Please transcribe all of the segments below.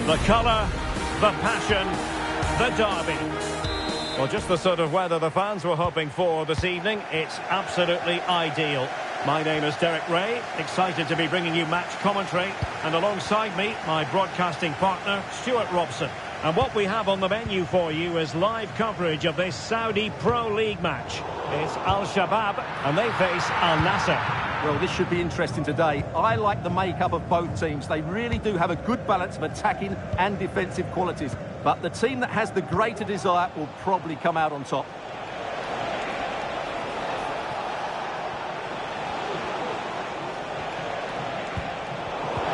The colour, the passion, the derby. Well, just the sort of weather the fans were hoping for this evening. It's absolutely ideal. My name is Derek Ray, excited to be bringing you match commentary. And alongside me, my broadcasting partner, Stuart Robson. And what we have on the menu for you is live coverage of this Saudi Pro League match. It's Al-Shabab, and they face Al-Nassr. Well, this should be interesting today. I like the makeup of both teams. They really do have a good balance of attacking and defensive qualities. But the team that has the greater desire will probably come out on top.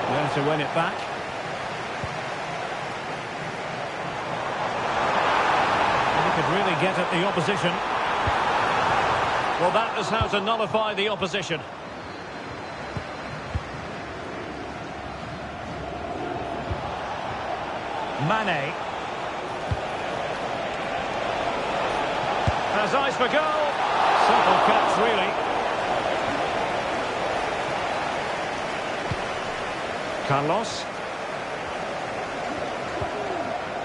There to win it back. And he could really get at the opposition. Well, that is how to nullify the opposition. Mane. Has eyes for goal. Simple catch, really. Carlos.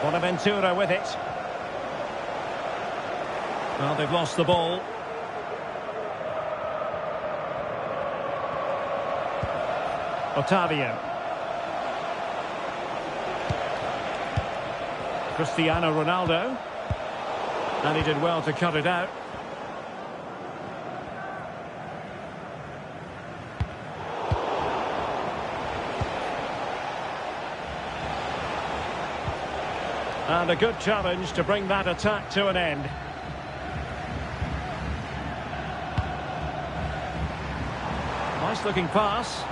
Bonaventura with it. Well, they've lost the ball. Otavio. Cristiano Ronaldo. And he did well to cut it out. And a good challenge to bring that attack to an end. Nice looking pass.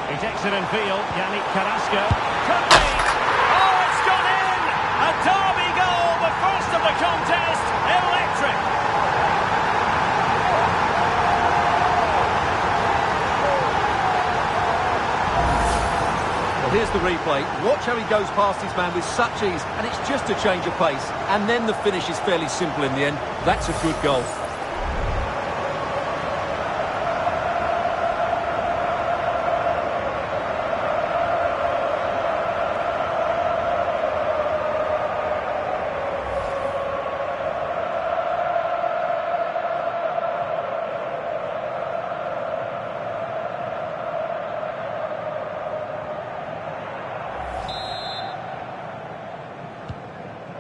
He takes it in field. Yannick Carrasco. Could be. Oh, it's gone in! A derby goal, the first of the contest. Electric. Well, here's the replay. Watch how he goes past his man with such ease, and it's just a change of pace. And then the finish is fairly simple in the end. That's a good goal.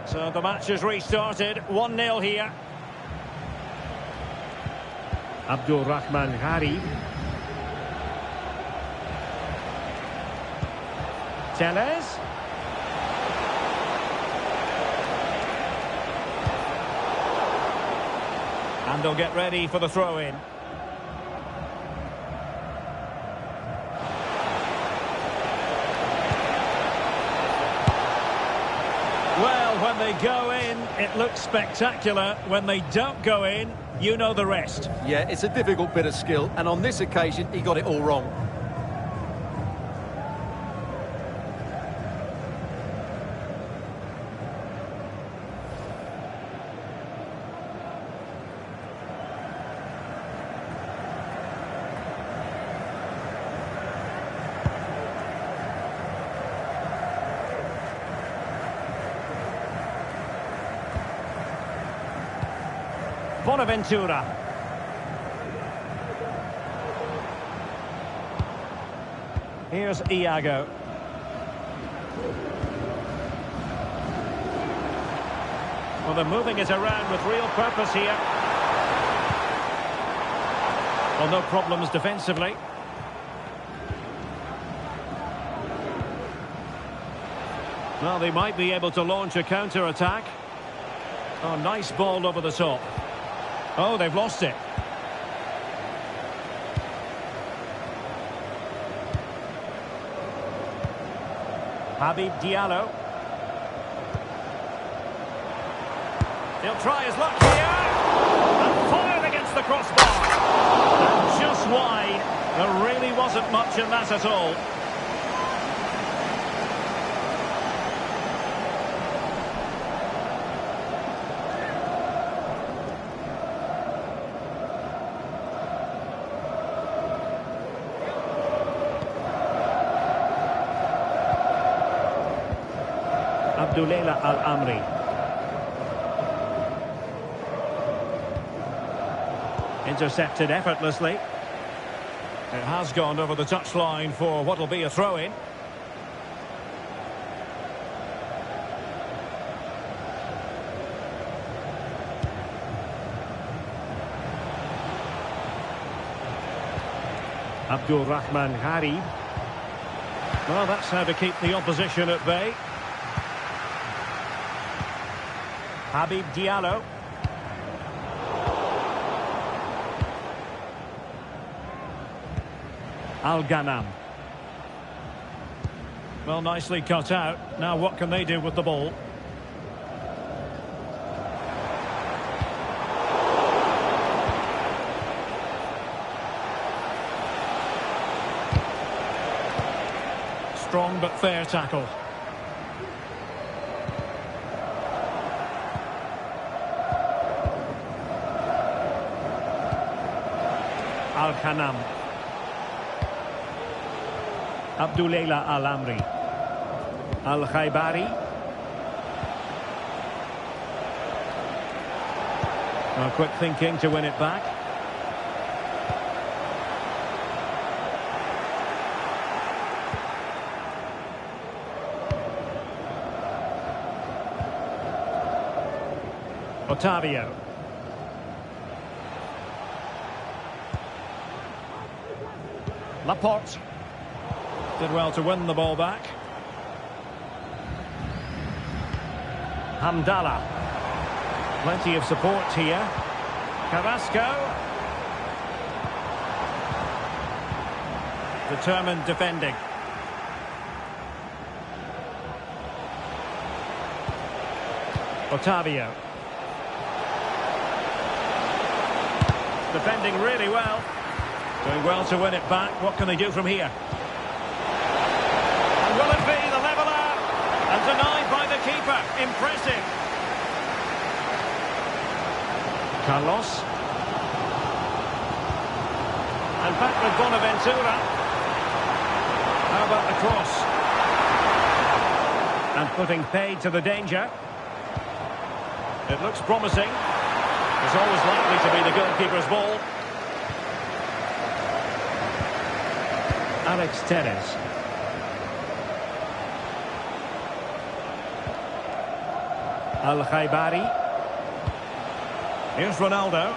So the match has restarted, 1-0 here. Abdul Rahman Gharib. Tellez. And they'll get ready for the throw-in. Well, when they go in, it looks spectacular. When they don't go in, you know the rest. Yeah, it's a difficult bit of skill, and on this occasion, he got it all wrong. Bonaventura. Here's Iago. Well, they're moving it around with real purpose here. Well, no problems defensively. Well, they might be able to launch a counter-attack. Oh, nice ball over the top. Oh, they've lost it. Habib Diallo. He'll try his luck here. And fired against the crossbar. And just wide. There really wasn't much in that at all. Abdullah Al-Amri. Intercepted effortlessly. It has gone over the touchline for what will be a throw-in. Abdul Rahman Harib. Well, that's how to keep the opposition at bay. Habib Diallo. Al-Ghanam. Well, nicely cut out. Now what can they do with the ball? Strong but fair tackle. Al-Ghanam. Abdullah Al-Amri. Al-Khaybari. Well, quick thinking to win it back. Otavio. Laporte. Did well to win the ball back. Hamdallah. Plenty of support here. Carrasco. Determined defending. Otavio. Defending really well. Doing well to win it back. What can they do from here? And will it be the leveller? And denied by the keeper. Impressive. Carlos. And back with Bonaventura. How about the cross? And putting paid to the danger. It looks promising. It's always likely to be the goalkeeper's ball. Alex Telles. Al-Khaybari. Here's Ronaldo.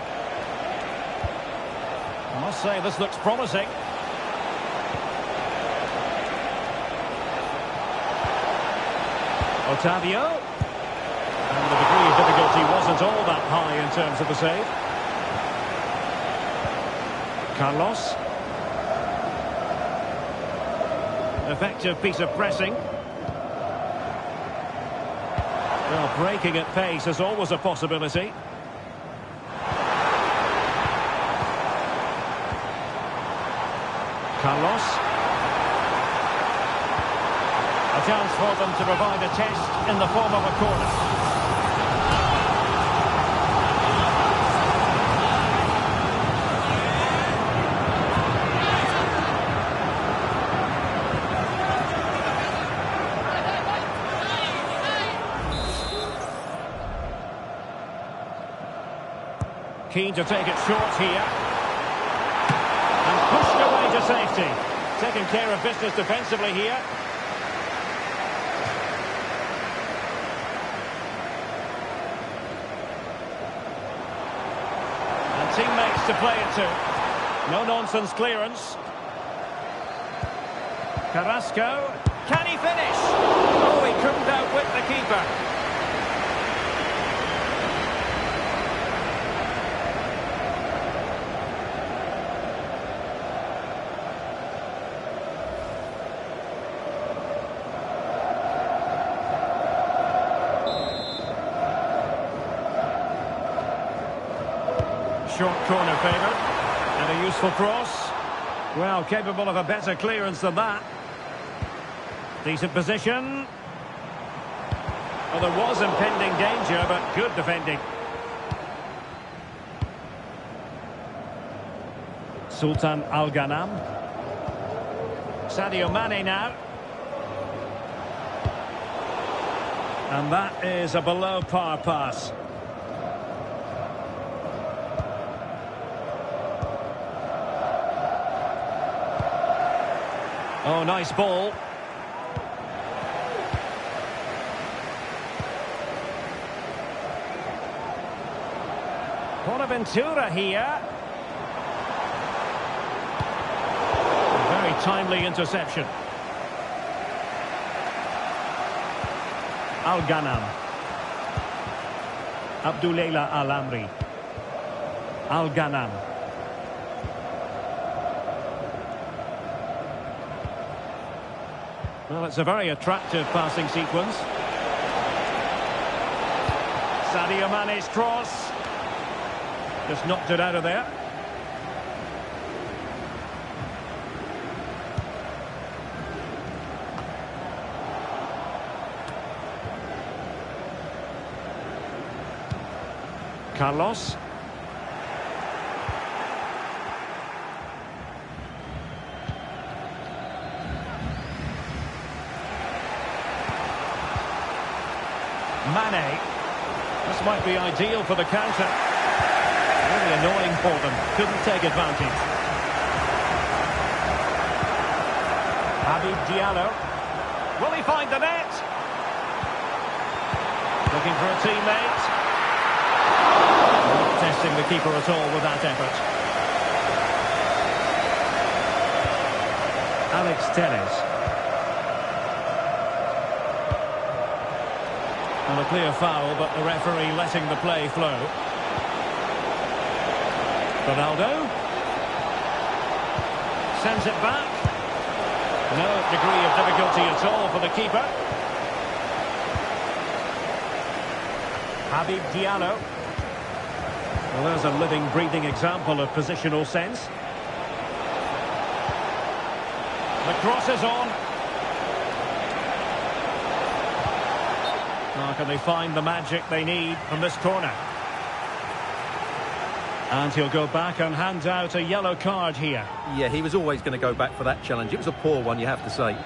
I must say this looks promising. Otavio. And the degree of difficulty wasn't all that high in terms of the save. Carlos. Effective piece of pressing. Well, breaking at pace is always a possibility. Carlos. A chance for them to provide a test in the form of a corner. Keen to take it short here. And pushed away to safety. Taking care of business defensively here. And teammates to play it to. No-nonsense clearance. Carrasco. Can he finish? Oh, he couldn't outwit the keeper. Short corner favoured, and a useful cross. Well, capable of a better clearance than that. Decent position. Well, there was impending danger, but good defending. Sultan Al-Ghanam. Sadio Mane now. And that is a below par pass. Oh, nice ball. Bonaventura here. Very timely interception. Al-Ghanam. Abdullela Al-Amri. Al-Ghanam. Well, it's a very attractive passing sequence. Sadio Mane's cross. Just knocked it out of there. Carlos. Mane. This might be ideal for the counter. Really annoying for them. Couldn't take advantage. Habib Diallo. Will he find the net? Looking for a teammate. Not testing the keeper at all with that effort. Alex Telles. And a clear foul, but the referee letting the play flow. Ronaldo. Sends it back. No degree of difficulty at all for the keeper. Habib Diallo. Well, there's a living, breathing example of positional sense. The cross is on. Now, can they find the magic they need from this corner? And he'll go back and hand out a yellow card here. Yeah, he was always going to go back for that challenge. It was a poor one, you have to say.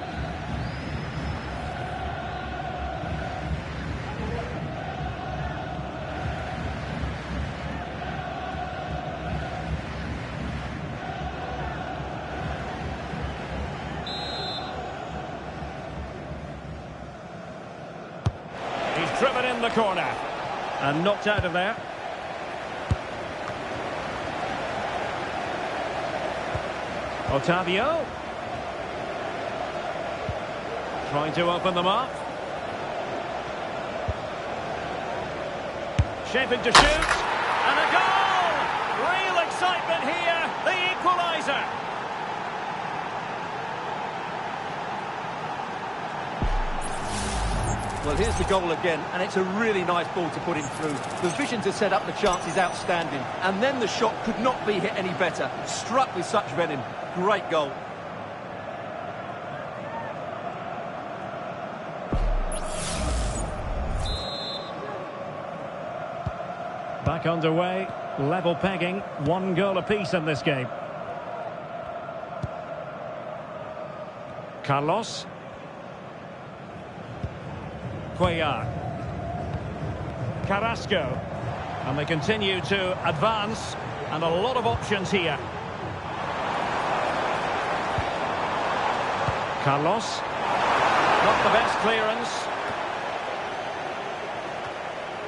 He's driven in the corner and knocked out of there. Otavio. Trying to open them up. Shaping to shoot. And a goal! Real excitement here. The equaliser. Well, here's the goal again, and it's a really nice ball to put him through. The vision to set up the chance is outstanding, and then the shot could not be hit any better. Struck with such venom. Great goal. Back underway, level pegging, 1 goal apiece in this game. Carlos. Cuellar. Carrasco. And they continue to advance, and a lot of options here. Carlos. Not the best clearance.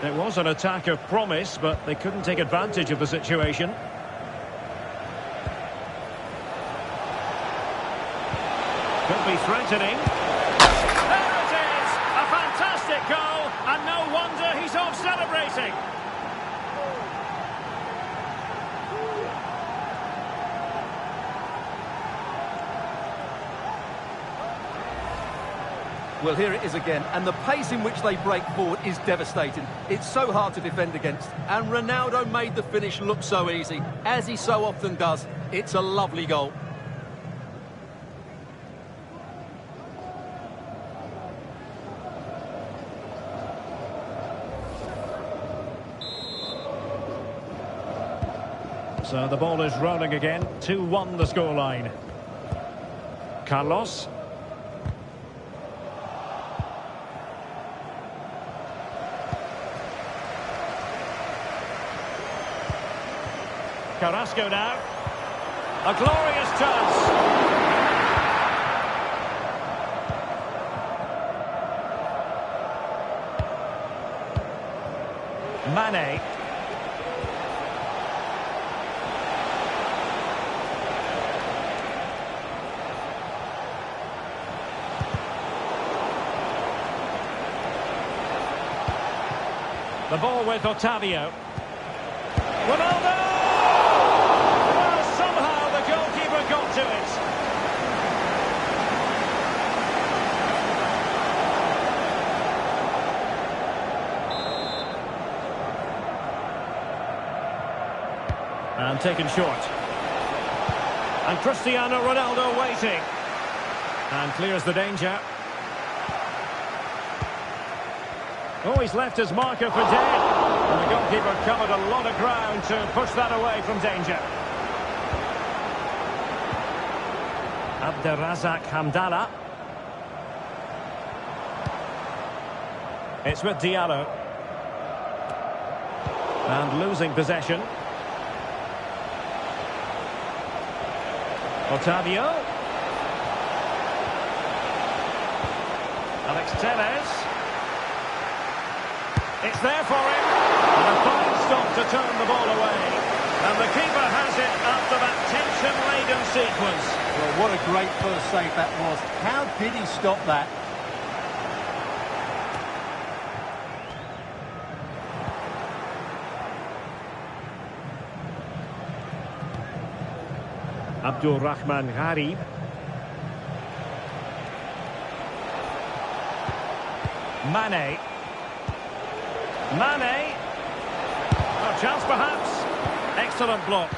It was an attack of promise, but they couldn't take advantage of the situation. Could be threatening. There it is! A fantastic goal, and no wonder he's off celebrating. Well, here it is again, and the pace in which they break forward is devastating. It's so hard to defend against, and Ronaldo made the finish look so easy, as he so often does. It's a lovely goal. So the ball is rolling again, 2-1 the scoreline. Carlos. Carrasco now. A glorious chance. Mane. The ball with Otavio. Ronaldo! Well, somehow the goalkeeper got to it. And taken short. And Cristiano Ronaldo waiting. And clears the danger. Oh, he's left his marker for dead. And the goalkeeper covered a lot of ground to push that away from danger. Abderrazak Hamdallah. It's with Diallo. And losing possession. Otavio. Alex Tellez. It's there for him. And a fine stop to turn the ball away. And the keeper has it after that tension-laden sequence. Well, what a great first save that was. How did he stop that? Abdul Rahman Gharib. Mane. Mane. A chance perhaps. Excellent block.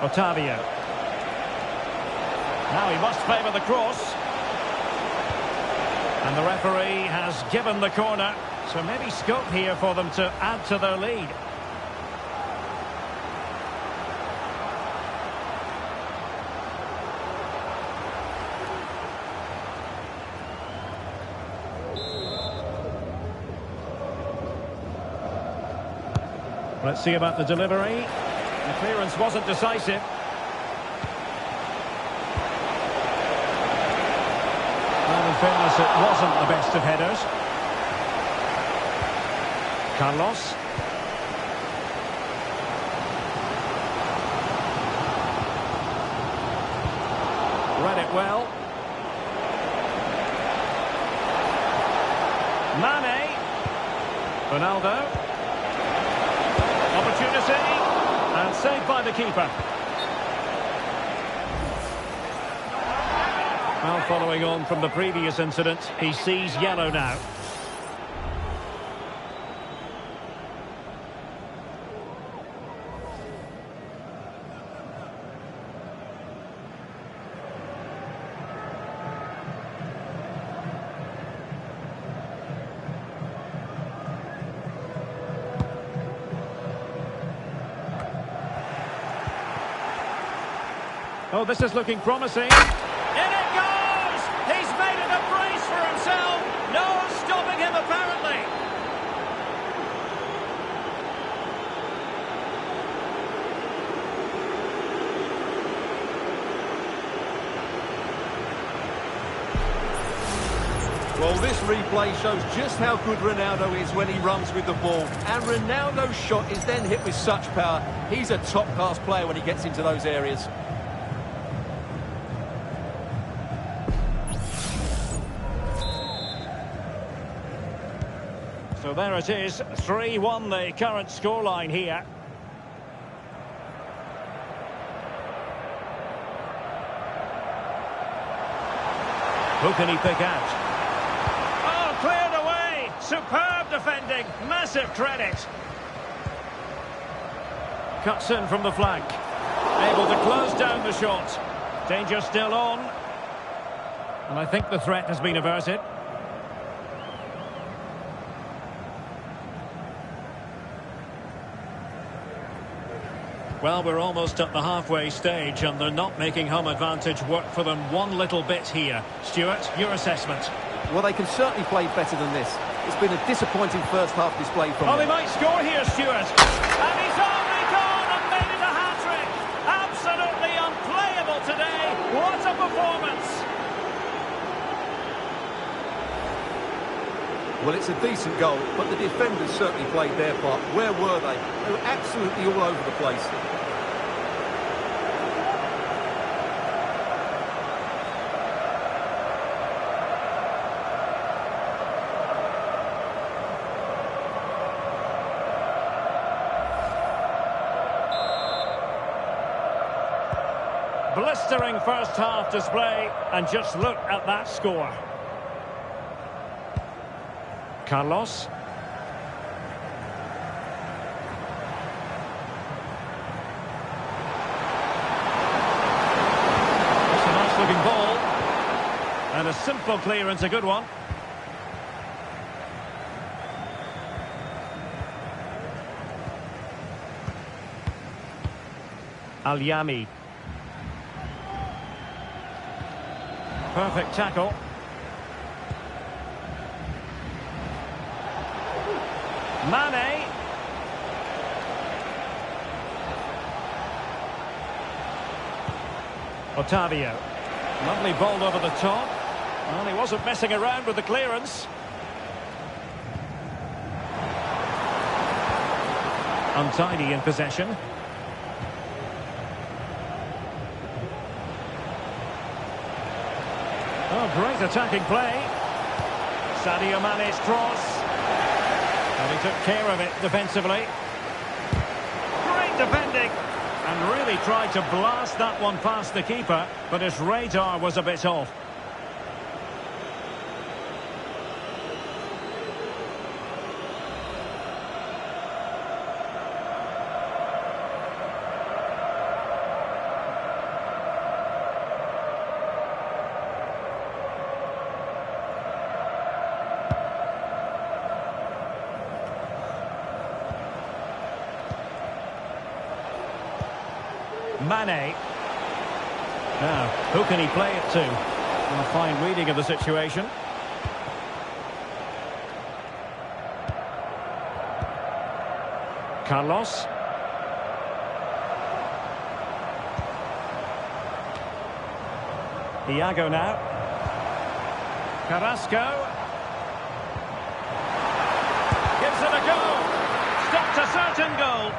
Otavio. Now he must favour the cross. And the referee has given the corner. So maybe scope here for them to add to their lead. Let's see about the delivery. The clearance wasn't decisive. And in fairness, it wasn't the best of headers. Carlos. Read it well. Mane. Ronaldo. Opportunity. And saved by the keeper. Well, following on from the previous incident, he sees yellow now. Oh, this is looking promising. In it goes! He's made it a brace for himself. No one's stopping him, apparently. Well, this replay shows just how good Ronaldo is when he runs with the ball. And Ronaldo's shot is then hit with such power. He's a top-class player when he gets into those areas. So there it is, 3-1 the current scoreline here. Who can he pick out? Oh, cleared away! Superb defending, massive credit. Cuts in from the flank. Able to close down the shot. Danger still on. And I think the threat has been averted. Well, we're almost at the halfway stage and they're not making home advantage work for them one little bit here. Stuart, your assessment? Well, they can certainly play better than this. It's been a disappointing first half display from them. They might score here, Stuart. And he's only gone and made it a hat-trick. Absolutely unplayable today. What a performance. Well, it's a decent goal, but the defenders certainly played their part. Where were they? They were absolutely all over the place. Blistering first half display, and just look at that score. Carlos. That's a nice looking ball. And a simple clearance, a good one. Al-Yami. Perfect tackle. Mane. Otavio. Lovely ball over the top. Well, he wasn't messing around with the clearance. Untidy in possession. Oh, great attacking play. Sadio Mane's cross. And he took care of it defensively. Great defending. And really tried to blast that one past the keeper, but his radar was a bit off. Mane. Now, who can he play it to? A fine reading of the situation. Carlos. Iago now. Carrasco. Gives it a go. Stopped a certain goal.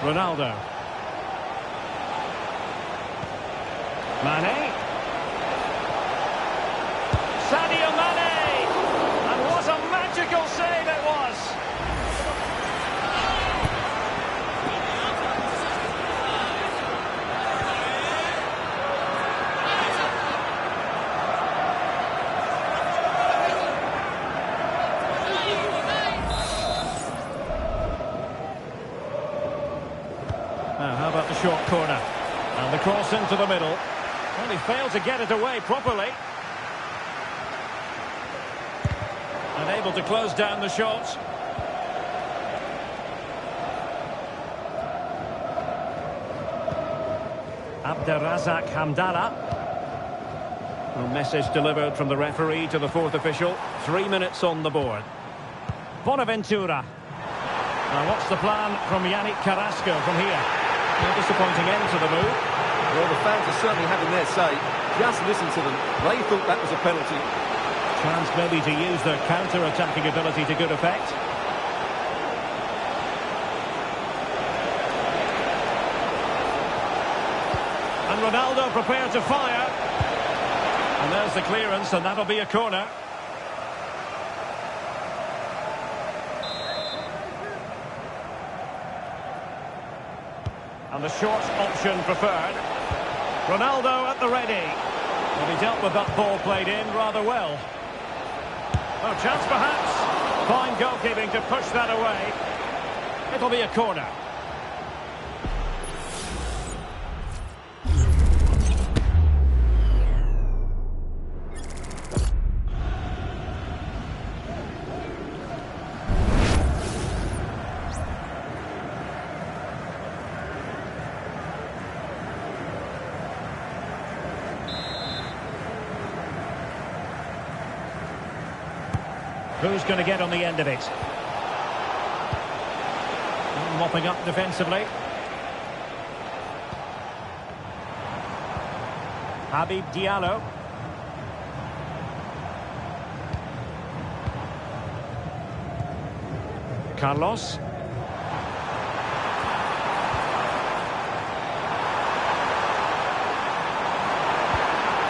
Ronaldo. Mane. Sadio Mane! And what a magical save it was! Now, how about the short corner? And the cross into the middle. Well, he failed to get it away properly. Unable to close down the shot. Abderrazak Hamdallah. A message delivered from the referee to the fourth official. 3 minutes on the board. Bonaventura. Now, what's the plan from Yannick Carrasco from here? A disappointing end to the move. Well, the fans are certainly having their say. Just listen to them. They thought that was a penalty. Chance maybe to use their counter-attacking ability to good effect. And Ronaldo prepared to fire. And there's the clearance, and that'll be a corner. And the short option preferred. Ronaldo at the ready. Well, he dealt with that ball played in rather well. Oh, chance perhaps. Fine goalkeeping to push that away. It'll be a corner. Who's going to get on the end of it? Mopping up defensively. Habib Diallo. Carlos.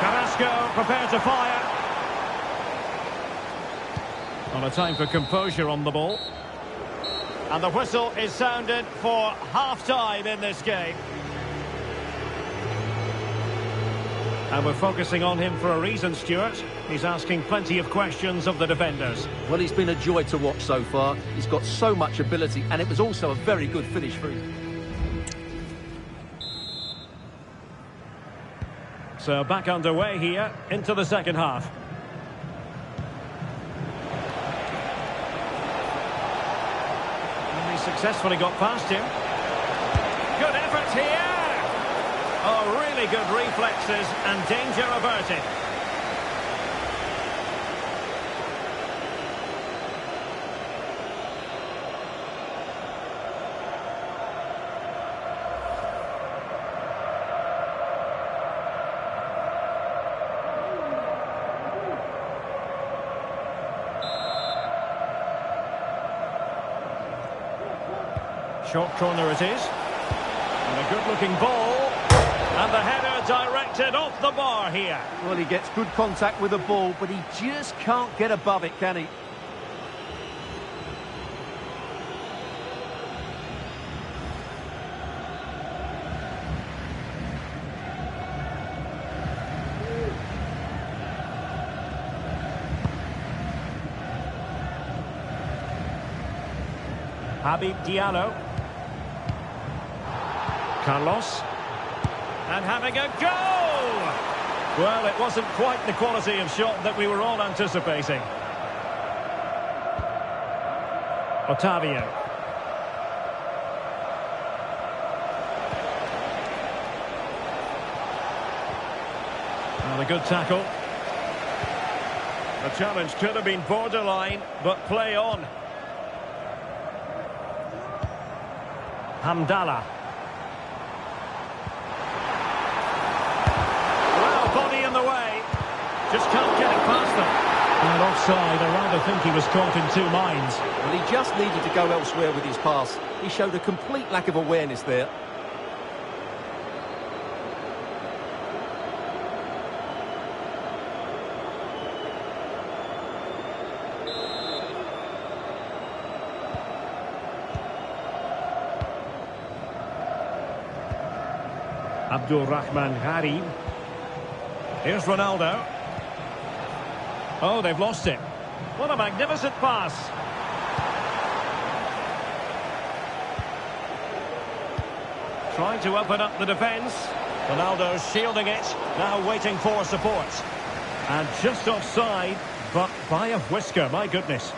Carrasco prepared to fire. On a time for composure on the ball. And the whistle is sounded for half-time in this game. And we're focusing on him for a reason, Stuart. He's asking plenty of questions of the defenders. Well, he's been a joy to watch so far. He's got so much ability, and it was also a very good finish for him. So back underway here into the second half. And he successfully got past him. Good effort here. Oh, really good reflexes and danger averted. Short corner it is. And a good-looking ball. And the header directed off the bar here. Well, he gets good contact with the ball, but he just can't get above it, can he? Habib Diallo. Carlos. And having a go! Well, it wasn't quite the quality of shot that we were all anticipating. Otavio. And a good tackle. The challenge could have been borderline, but play on. Hamdallah. Body in the way. Just can't get it past them. And offside, I rather think he was caught in two minds. Well, he just needed to go elsewhere with his pass. He showed a complete lack of awareness there. Abdul Rahman Harib. Here's Ronaldo. Oh, they've lost it. What a magnificent pass. Trying to open up the defence. Ronaldo's shielding it. Now waiting for support. And just offside, but by a whisker, my goodness.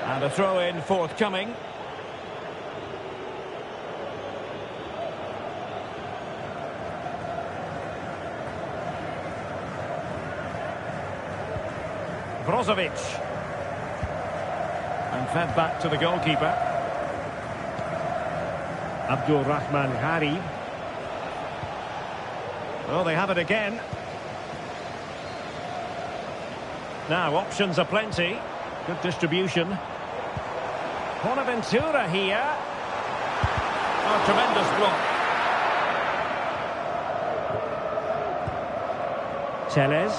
And a throw-in forthcoming. Brozovic. And fed back to the goalkeeper. Abdul Rahman Harib. Oh, they have it again. Now, options are plenty. Good distribution. Bonaventura here. Oh, tremendous block. Teles.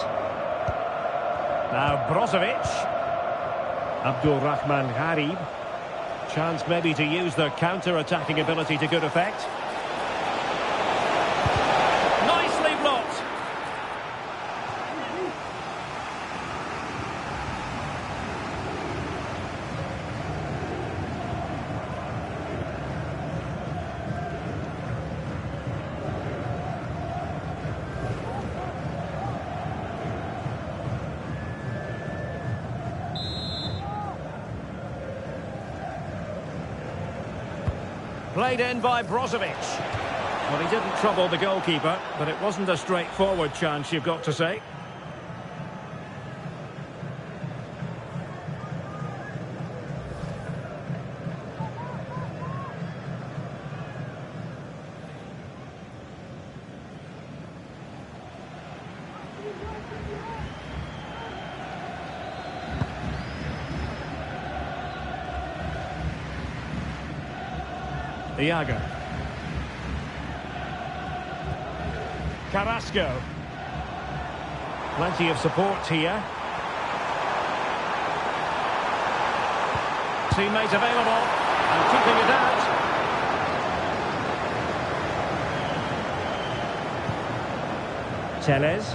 Now Brozovic. Abdul Rahman Harib. Chance maybe to use their counter-attacking ability to good effect. Nicely blocked. Played in by Brozovic. Well, he didn't trouble the goalkeeper, but it wasn't a straightforward chance, you've got to say. Iago. Carrasco. Plenty of support here. Teammate available and keeping it out. Teles.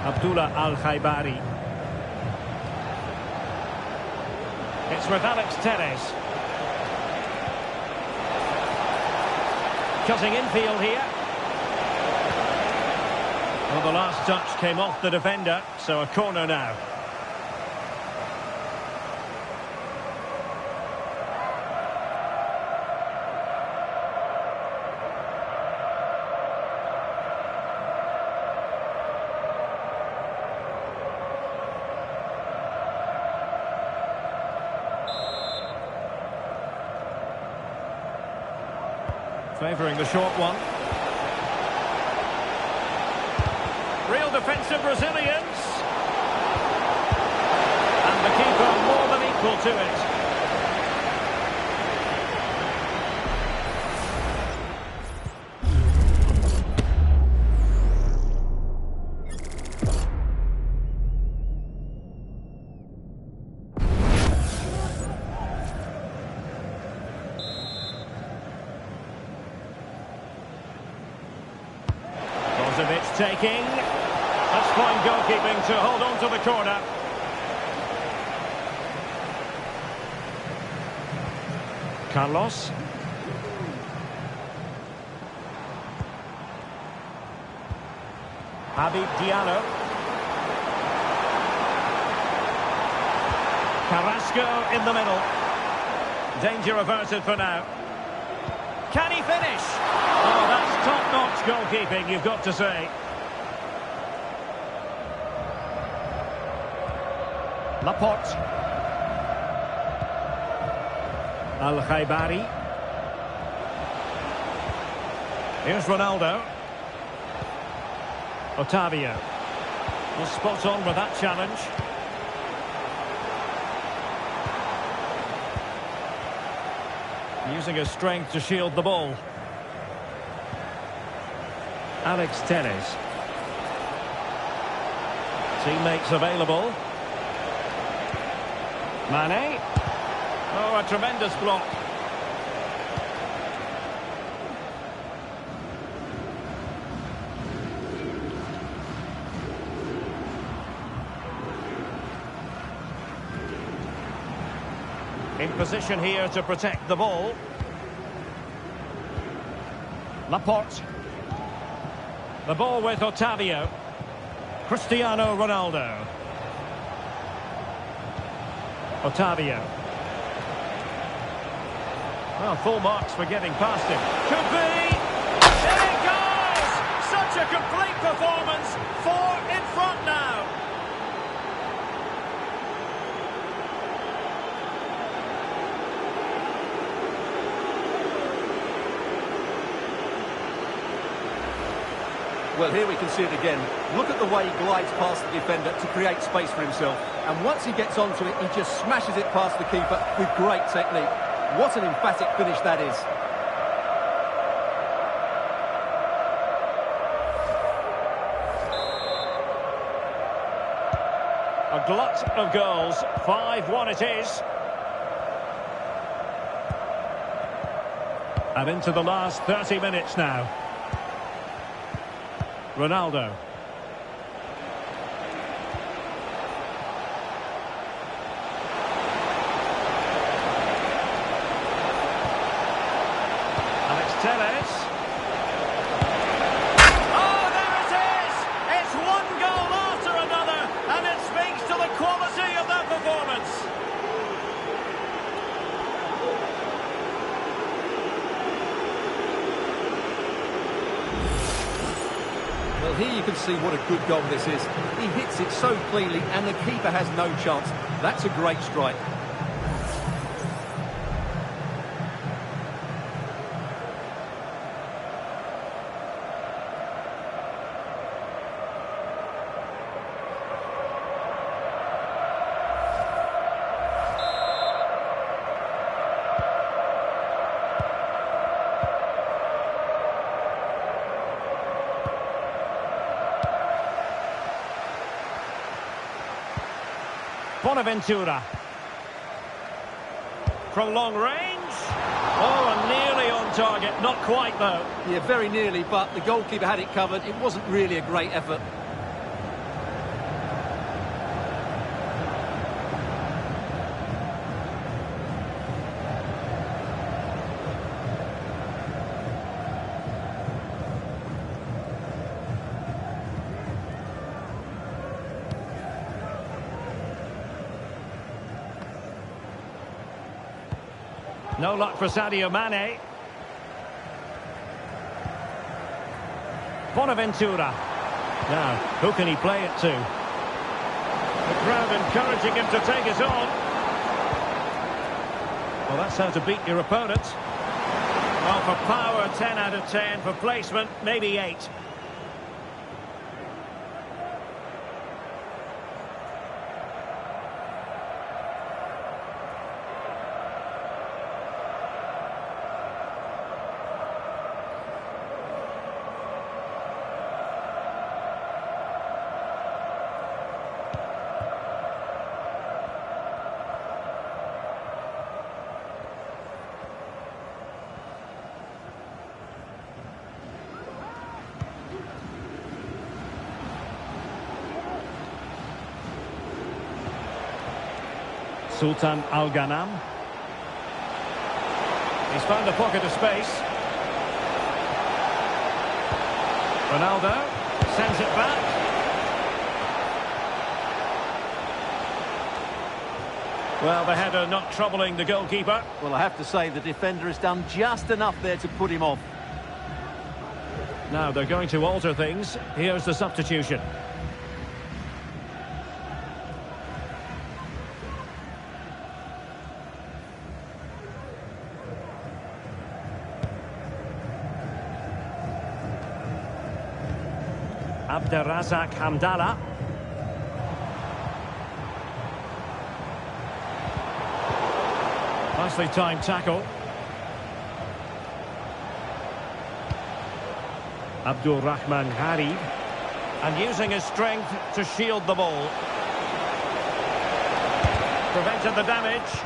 Abdullah Al-Khaibari. It's with Alex Teles. Cutting infield here. Well, the last touch came off the defender, so a corner now. Favouring the short one. Real defensive resilience. And the keeper more than equal to it. Taking. That's fine goalkeeping to hold on to the corner. Carlos. Habib Diallo. Carrasco in the middle. Danger averted for now. Can he finish? Oh, that's top-notch goalkeeping, you've got to say. Laporte. Al-Khaibari. Here's Ronaldo. Otavio. Well, spot on with that challenge. Using his strength to shield the ball. Alex Teles. Teammates available. Mane. Oh, a tremendous block. In position here to protect the ball. Laporte. The ball with Otavio. Cristiano Ronaldo. Otavio. Well, full marks for getting past him. Could be! There it goes! Such a complete performance. 4 in front now. Well, here we can see it again. Look at the way he glides past the defender to create space for himself. And once he gets onto it, he just smashes it past the keeper with great technique. What an emphatic finish that is. A glut of goals. 5-1 it is. And into the last 30 minutes now. Ronaldo. Alex Teles. Oh, there it is! It's one goal after another, and it speaks to the quality of that performance. Well, here you can see what a good goal this is. He hits it so cleanly and the keeper has no chance. That's a great strike. Bonaventura. From long range. Oh, and nearly on target. Not quite, though. Yeah, very nearly, but the goalkeeper had it covered. It wasn't really a great effort. No luck for Sadio Mane. Bonaventura. Now, who can he play it to? The crowd encouraging him to take it on. Well, that's how to beat your opponent. Well, for power, 10 out of 10. For placement, maybe 8. Sultan Al-Ghanam. He's found a pocket of space. Ronaldo sends it back. Well, the header not troubling the goalkeeper. Well, I have to say the defender has done just enough there to put him off. Now they're going to alter things. Here's the substitution. Abderrazak Hamdallah. Nicely timed tackle. Abdul Rahman Harib. And using his strength to shield the ball. Prevented the damage.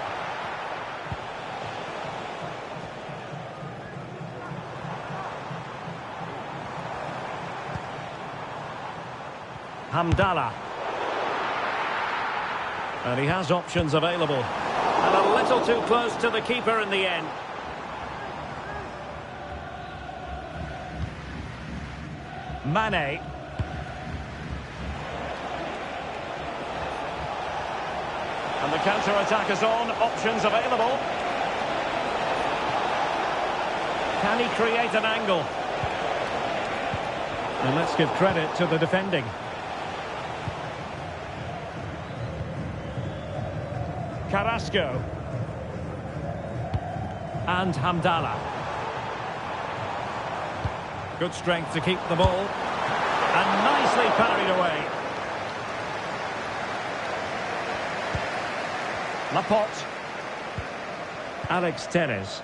Hamdallah. And he has options available. And a little too close to the keeper in the end. Mane. And the counter-attack is on. Options available. Can he create an angle? And let's give credit to the defending. Carrasco. And Hamdallah. Good strength to keep the ball. And nicely parried away. Laporte. Alex Telles.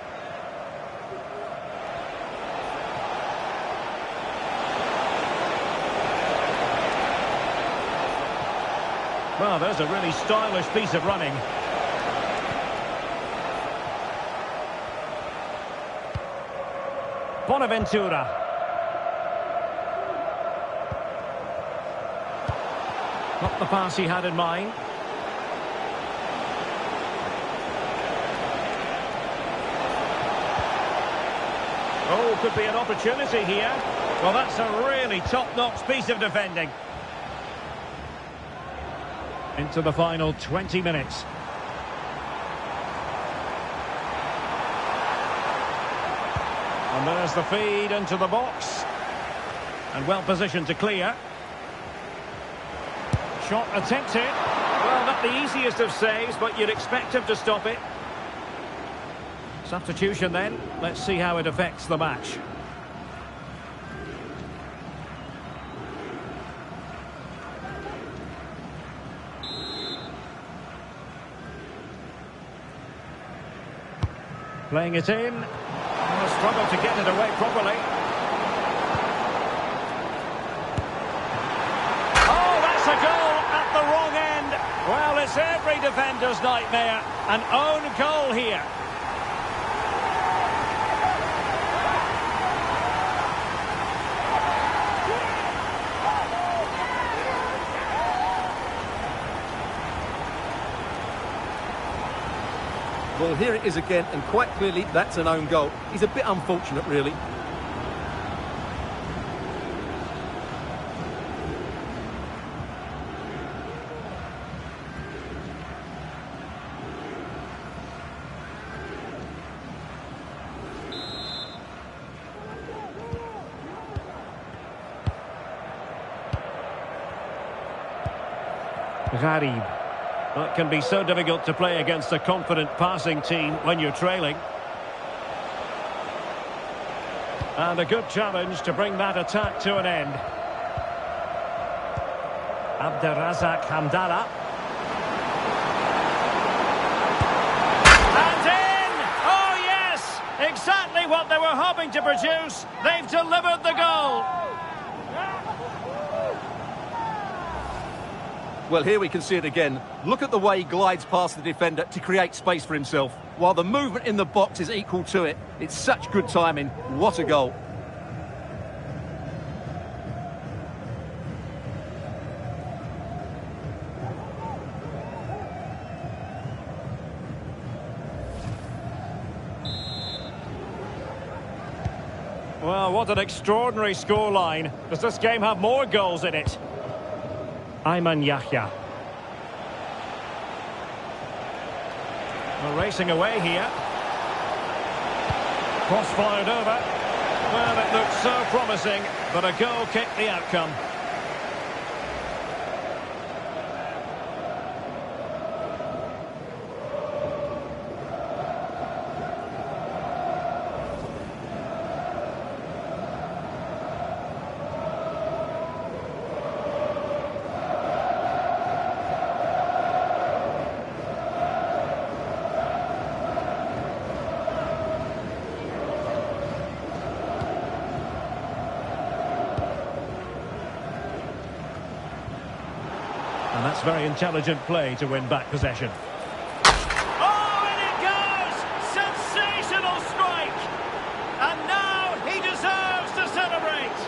Well, there's a really stylish piece of running. Bonaventura. Not the pass he had in mind. Oh, could be an opportunity here. Well, that's a really top-notch piece of defending. Into the final 20 minutes. And there's the feed into the box. And well positioned to clear. Shot attempted. Well, not the easiest of saves, but you'd expect him to stop it. Substitution then. Let's see how it affects the match. Playing it in. Struggled to get it away properly. Oh, that's a goal at the wrong end. Well, it's every defender's nightmare. An own goal here. Well, here it is again, and quite clearly that's an own goal. He's a bit unfortunate, really. Gharib. Well, it can be so difficult to play against a confident passing team when you're trailing. And a good challenge to bring that attack to an end. Abderrazak Hamdallah. And in! Oh yes! Exactly what they were hoping to produce. They've delivered the goal. Well, here we can see it again. Look at the way he glides past the defender to create space for himself, while the movement in the box is equal to it. It's such good timing. What a goal. Well, what an extraordinary scoreline. Does this game have more goals in it? Ayman Yahya. Well, racing away here. Cross fired over. Well, it looked so promising, but a goal kicked the outcome. And that's very intelligent play to win back possession. Oh, and it goes! Sensational strike! And now he deserves to celebrate!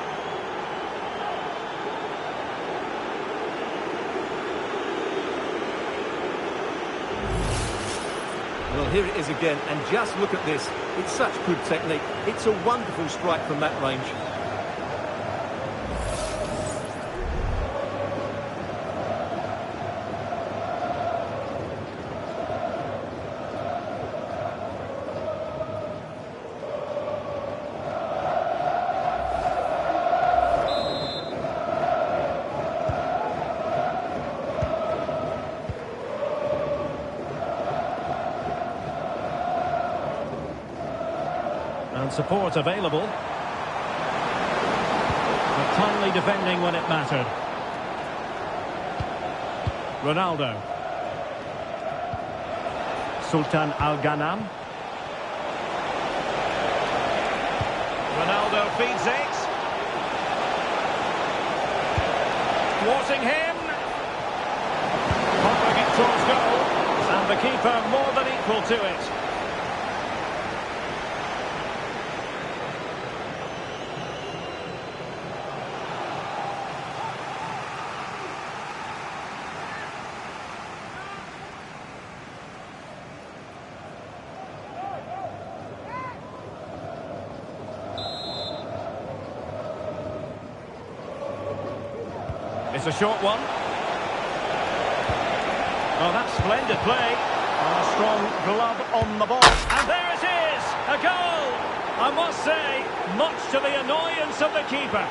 Well, here it is again, and just look at this. It's such good technique. It's a wonderful strike from that range. And support available. But timely defending when it mattered. Ronaldo. Sultan Al-Ghanam. Ronaldo feeds it. Thwarting him. Popping it towards goal. And the keeper more than equal to it. It's a short one. Oh, that's splendid play. A strong glove on the ball. And there it is! A goal! I must say, much to the annoyance of the keeper.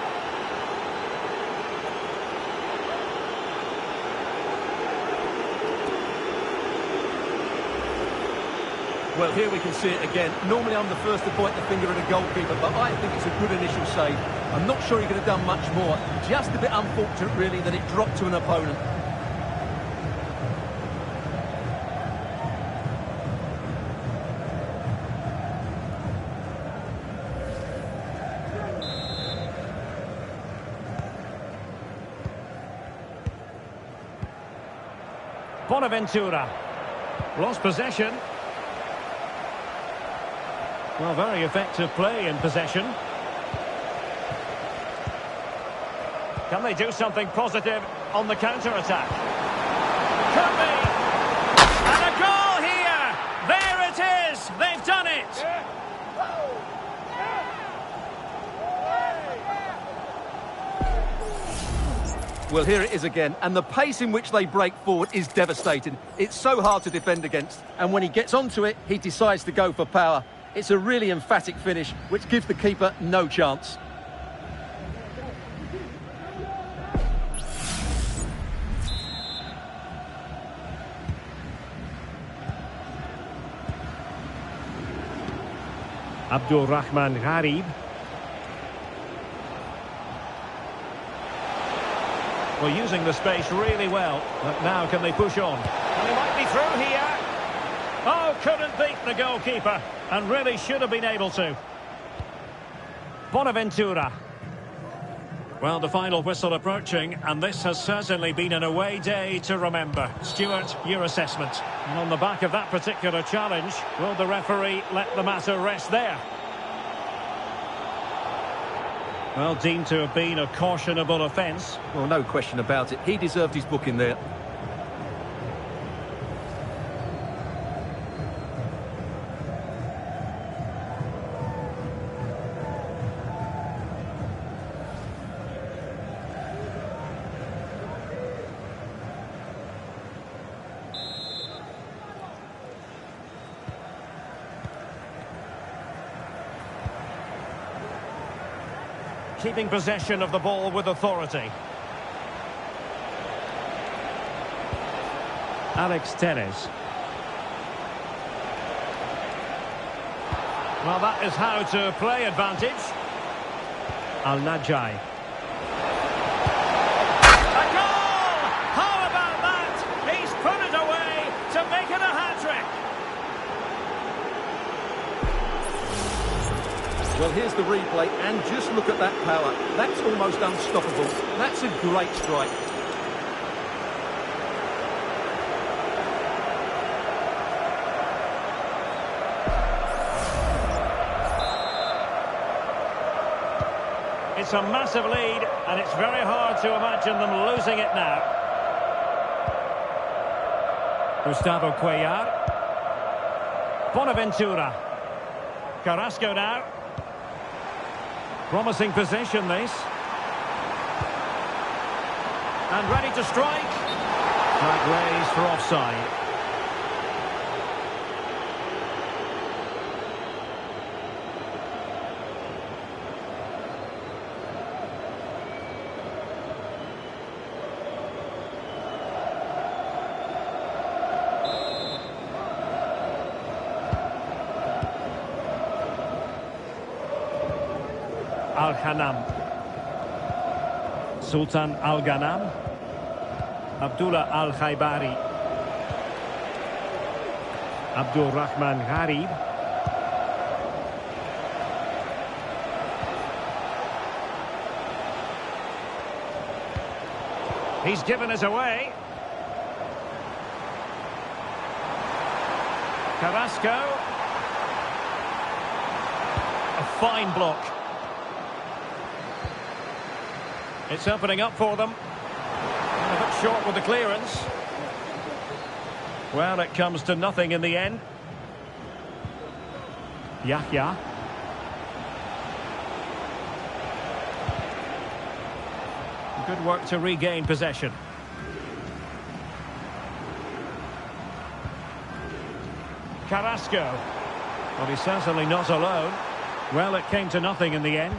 Well, here we can see it again. Normally I'm the first to point the finger at a goalkeeper, but I think it's a good initial save. I'm not sure he could have done much more. Just a bit unfortunate, really, that it dropped to an opponent. Bonaventura. Lost possession. Well, very effective play in possession. Can they do something positive on the counter-attack? Could be! And a goal here! There it is! They've done it! Well, here it is again, and the pace in which they break forward is devastating. It's so hard to defend against, and when he gets onto it, he decides to go for power. It's a really emphatic finish, which gives the keeper no chance. Abdul Rahman Gharib. Well, using the space really well. But now can they push on? And he might be through here. Oh, couldn't beat the goalkeeper. And really should have been able to. Bonaventura. Well, the final whistle approaching, and this has certainly been an away day to remember. Stuart, your assessment. And on the back of that particular challenge, will the referee let the matter rest there? Well, deemed to have been a cautionable offence. Well, no question about it. He deserved his booking there. Keeping possession of the ball with authority. Alex Telles. Well, that is how to play advantage. Al-Nassr. A goal! How about that? He's put it away to make it a hat-trick. Well, here's the replay, and just look at that power. That's almost unstoppable. That's a great strike. It's a massive lead, and it's very hard to imagine them losing it now. Gustavo Cuellar. Bonaventura. Carrasco now. Promising possession, this. And ready to strike. Flag raised for offside. Al-Ghanam. Sultan Al-Ghanam. Abdullah Al-Khaybari. Abdul Rahman Gharib. He's given us away. Carrasco. A fine block. It's opening up for them. A bit short with the clearance. Well, it comes to nothing in the end. Yahya. Good work to regain possession. Carrasco. Well, he's certainly not alone. Well, it came to nothing in the end.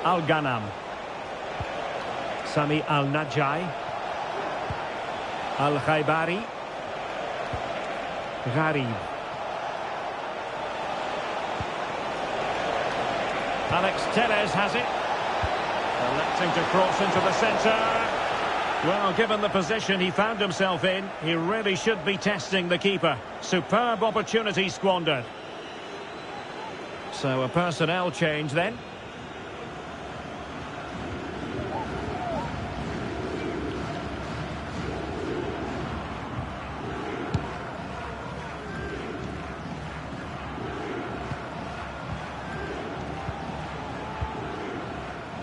Al-Ghanam. Sami Al-Nassr. Al-Khaibari. Gharib. Alex Telles has it. Electing to cross into the centre. Well, given the position he found himself in, he really should be testing the keeper. Superb opportunity squandered. So a personnel change then.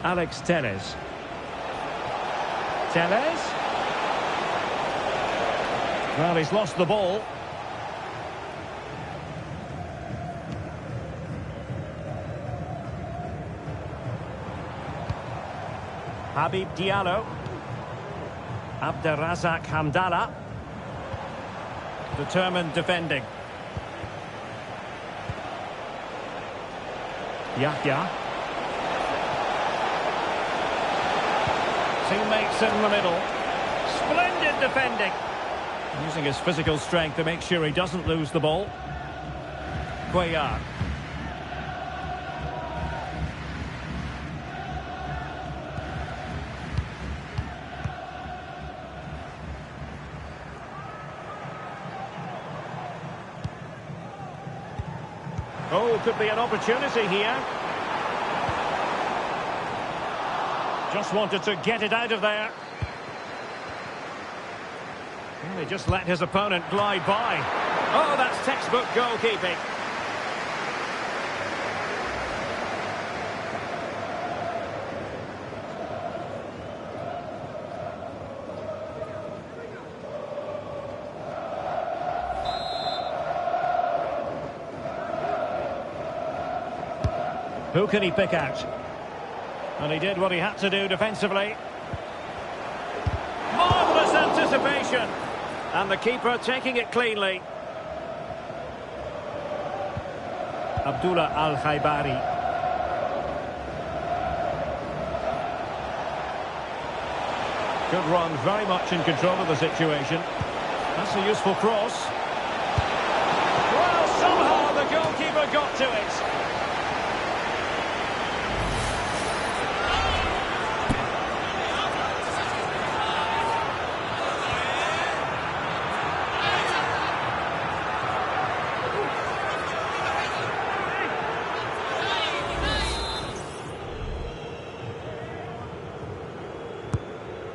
Alex Telles. Telles. Well, he's lost the ball. Habib Diallo. Abderrazak Hamdallah. Determined defending. Yahya. Teammates in the middle. Splendid defending. Using his physical strength to make sure he doesn't lose the ball. Cuellar. Oh, could be an opportunity here. Just wanted to get it out of there. And he just let his opponent glide by. Oh, that's textbook goalkeeping. Who can he pick out? And he did what he had to do defensively. Marvellous anticipation. And the keeper taking it cleanly. Abdullah Al-Khaibari. Good run, very much in control of the situation. That's a useful cross. Well, somehow the goalkeeper got to it.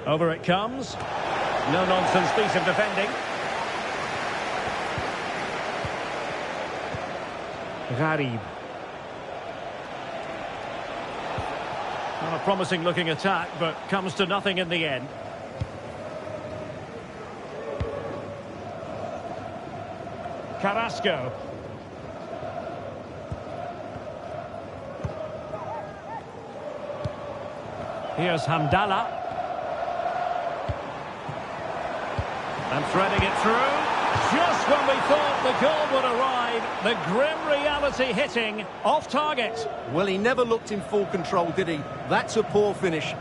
Over it comes. No-nonsense piece of defending. Gharib. Not a promising-looking attack, but comes to nothing in the end. Carrasco. Here's Hamdallah. And threading it through. Just when we thought the goal would arrive, the grim reality hitting off target. Well, he never looked in full control, did he? That's a poor finish.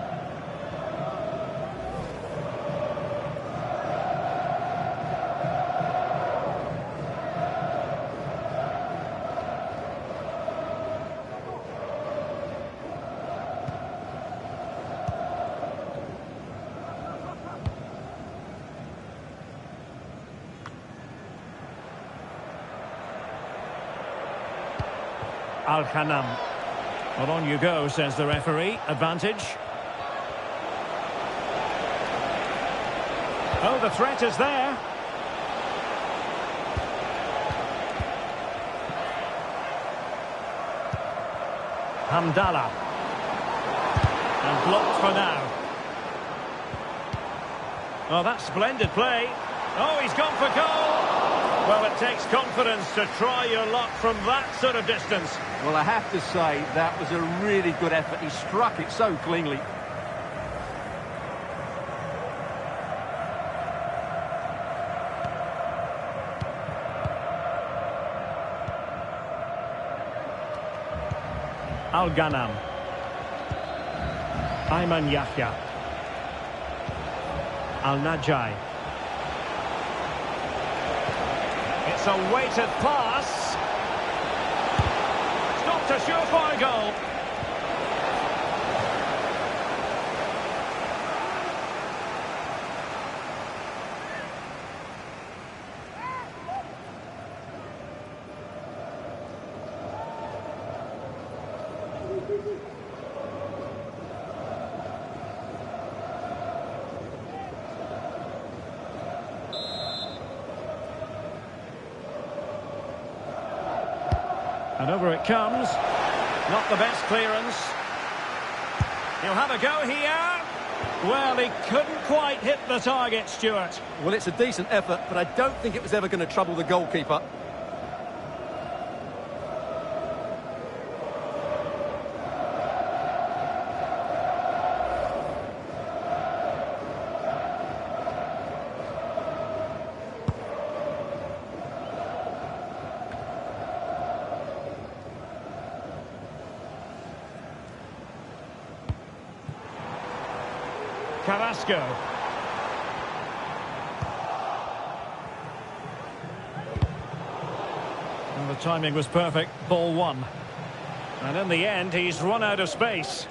Al-Khanam. Well, on you go, says the referee. Advantage. Oh, the threat is there. Hamdallah. And blocked for now. Oh, that's splendid play. Oh, he's gone for goal. Well, it takes confidence to try your luck from that sort of distance. Well, I have to say, that was a really good effort. He struck it so cleanly. Al-Ghanam. Ayman Yahya. Al-Najai. It's a weighted pass. Stopped a surefire goal. And over it comes. Not the best clearance. He'll have a go here. Well, he couldn't quite hit the target, Stuart. Well, it's a decent effort, but I don't think it was ever going to trouble the goalkeeper. Carrasco. Well, the timing was perfect. Ball one. And in the end, he's run out of space.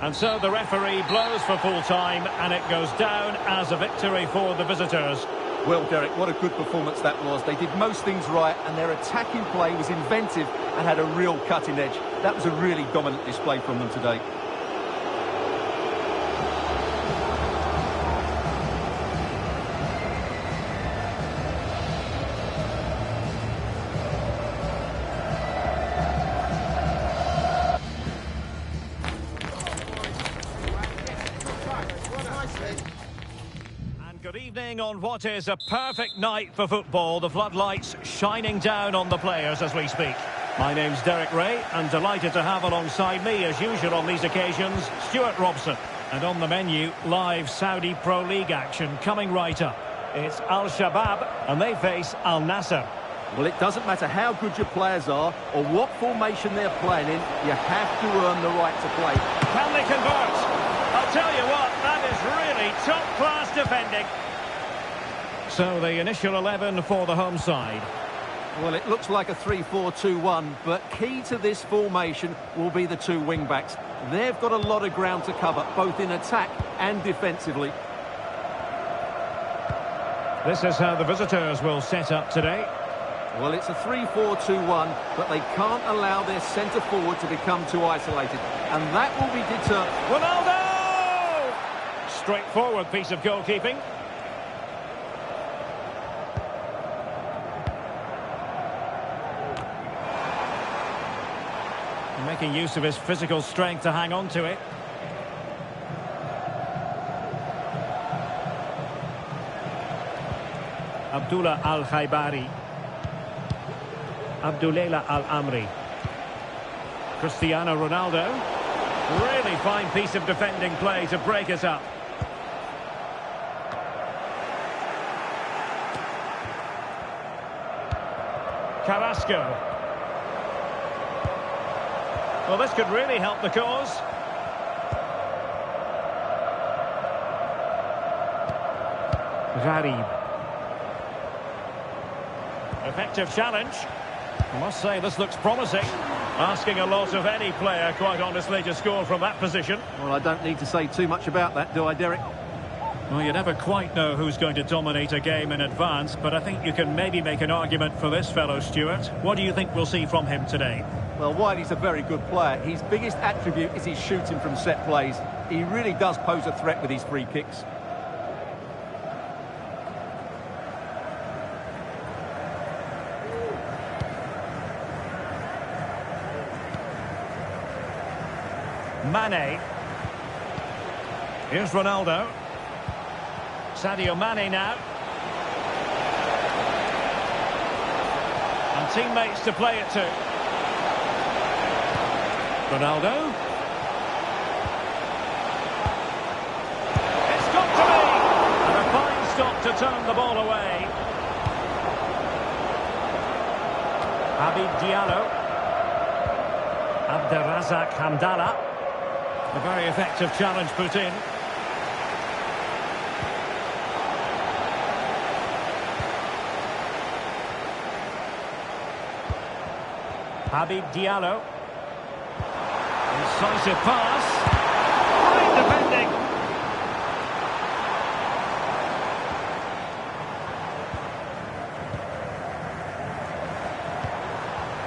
And so the referee blows for full time, and it goes down as a victory for the visitors. Well, Derek, what a good performance that was. They did most things right, and their attacking play was inventive and had a real cutting edge. That was a really dominant display from them today. Good evening on what is a perfect night for football. The floodlights shining down on the players as we speak. My name's Derek Ray, and delighted to have alongside me, as usual on these occasions, Stuart Robson. And on the menu, live Saudi Pro League action coming right up. It's Al-Shabab, and they face Al-Nassr. Well, it doesn't matter how good your players are or what formation they're playing in, you have to earn the right to play. Can they convert? I'll tell you what, that is really top-class defending. So the initial 11 for the home side. Well, it looks like a 3-4-2-1, but key to this formation will be the two wing-backs. They've got a lot of ground to cover, both in attack and defensively. This is how the visitors will set up today. Well, it's a 3-4-2-1, but they can't allow their centre-forward to become too isolated. And that will be determined. Ronaldo! Straightforward piece of goalkeeping. Making use of his physical strength to hang on to it. Abdullah Al-Khaibari. Abdullah Al-Amri. Cristiano Ronaldo. Really fine piece of defending play to break us up. Carrasco. Well, this could really help the cause. Gharib. Effective challenge. I must say, this looks promising. Asking a lot of any player, quite honestly, to score from that position. Well, I don't need to say too much about that, do I, Derek? Well, you never quite know who's going to dominate a game in advance, but I think you can maybe make an argument for this fellow, Stuart. What do you think we'll see from him today? Well, while he's a very good player, his biggest attribute is his shooting from set plays. He really does pose a threat with his free kicks. Mane. Here's Ronaldo. Sadio Mane now. And teammates to play it to. Ronaldo. It's got to be! And a fine stop to turn the ball away. Habib Diallo. Abderrazak Hamdallah. A very effective challenge put in. Habib Diallo. Incisive pass. Great defending.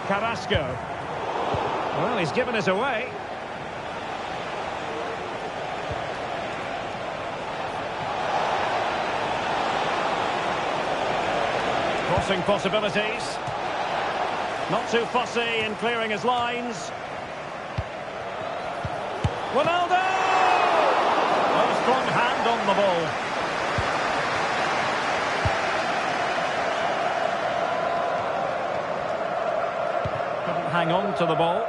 Carrasco. Well, he's given us away. Crossing possibilities. Not too fussy in clearing his lines. Ronaldo! A strong hand on the ball. Couldn't hang on to the ball.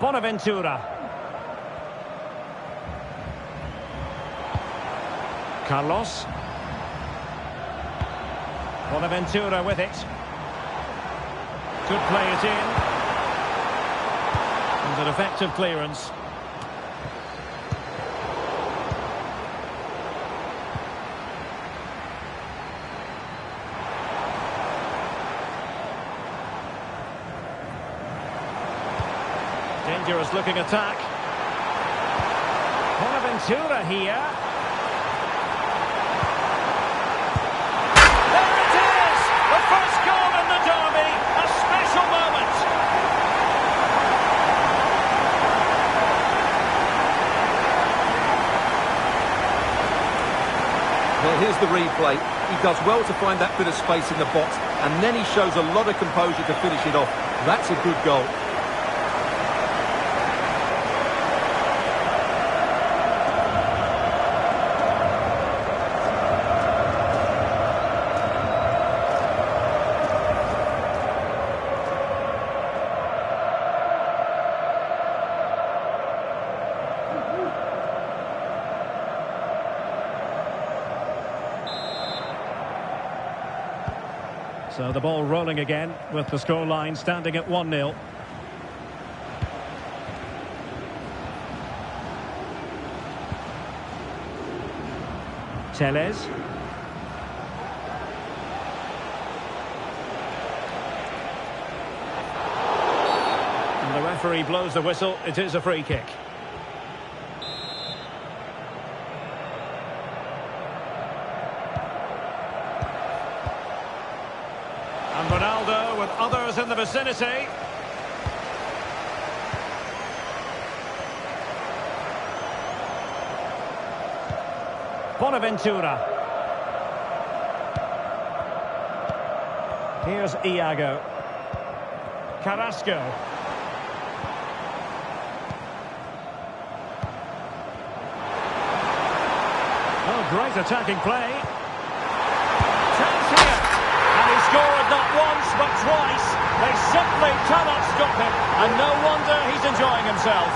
Bonaventura. Carlos. Bonaventura with it. Could play it in. And an effective clearance. Dangerous looking attack. Bonaventura here. There it is! The first goal in the derby. A special moment. Well, here's the replay. He does well to find that bit of space in the box, and then he shows a lot of composure to finish it off. That's a good goal. So the ball rolling again with the scoreline standing at 1-0. Tellez. And the referee blows the whistle. It is a free kick. And Ronaldo with others in the vicinity. Bonaventura. Here's Iago. Carrasco. Oh, great attacking play. Chance here. And he scored not once but twice. They simply cannot stop him. And no wonder he's enjoying himself.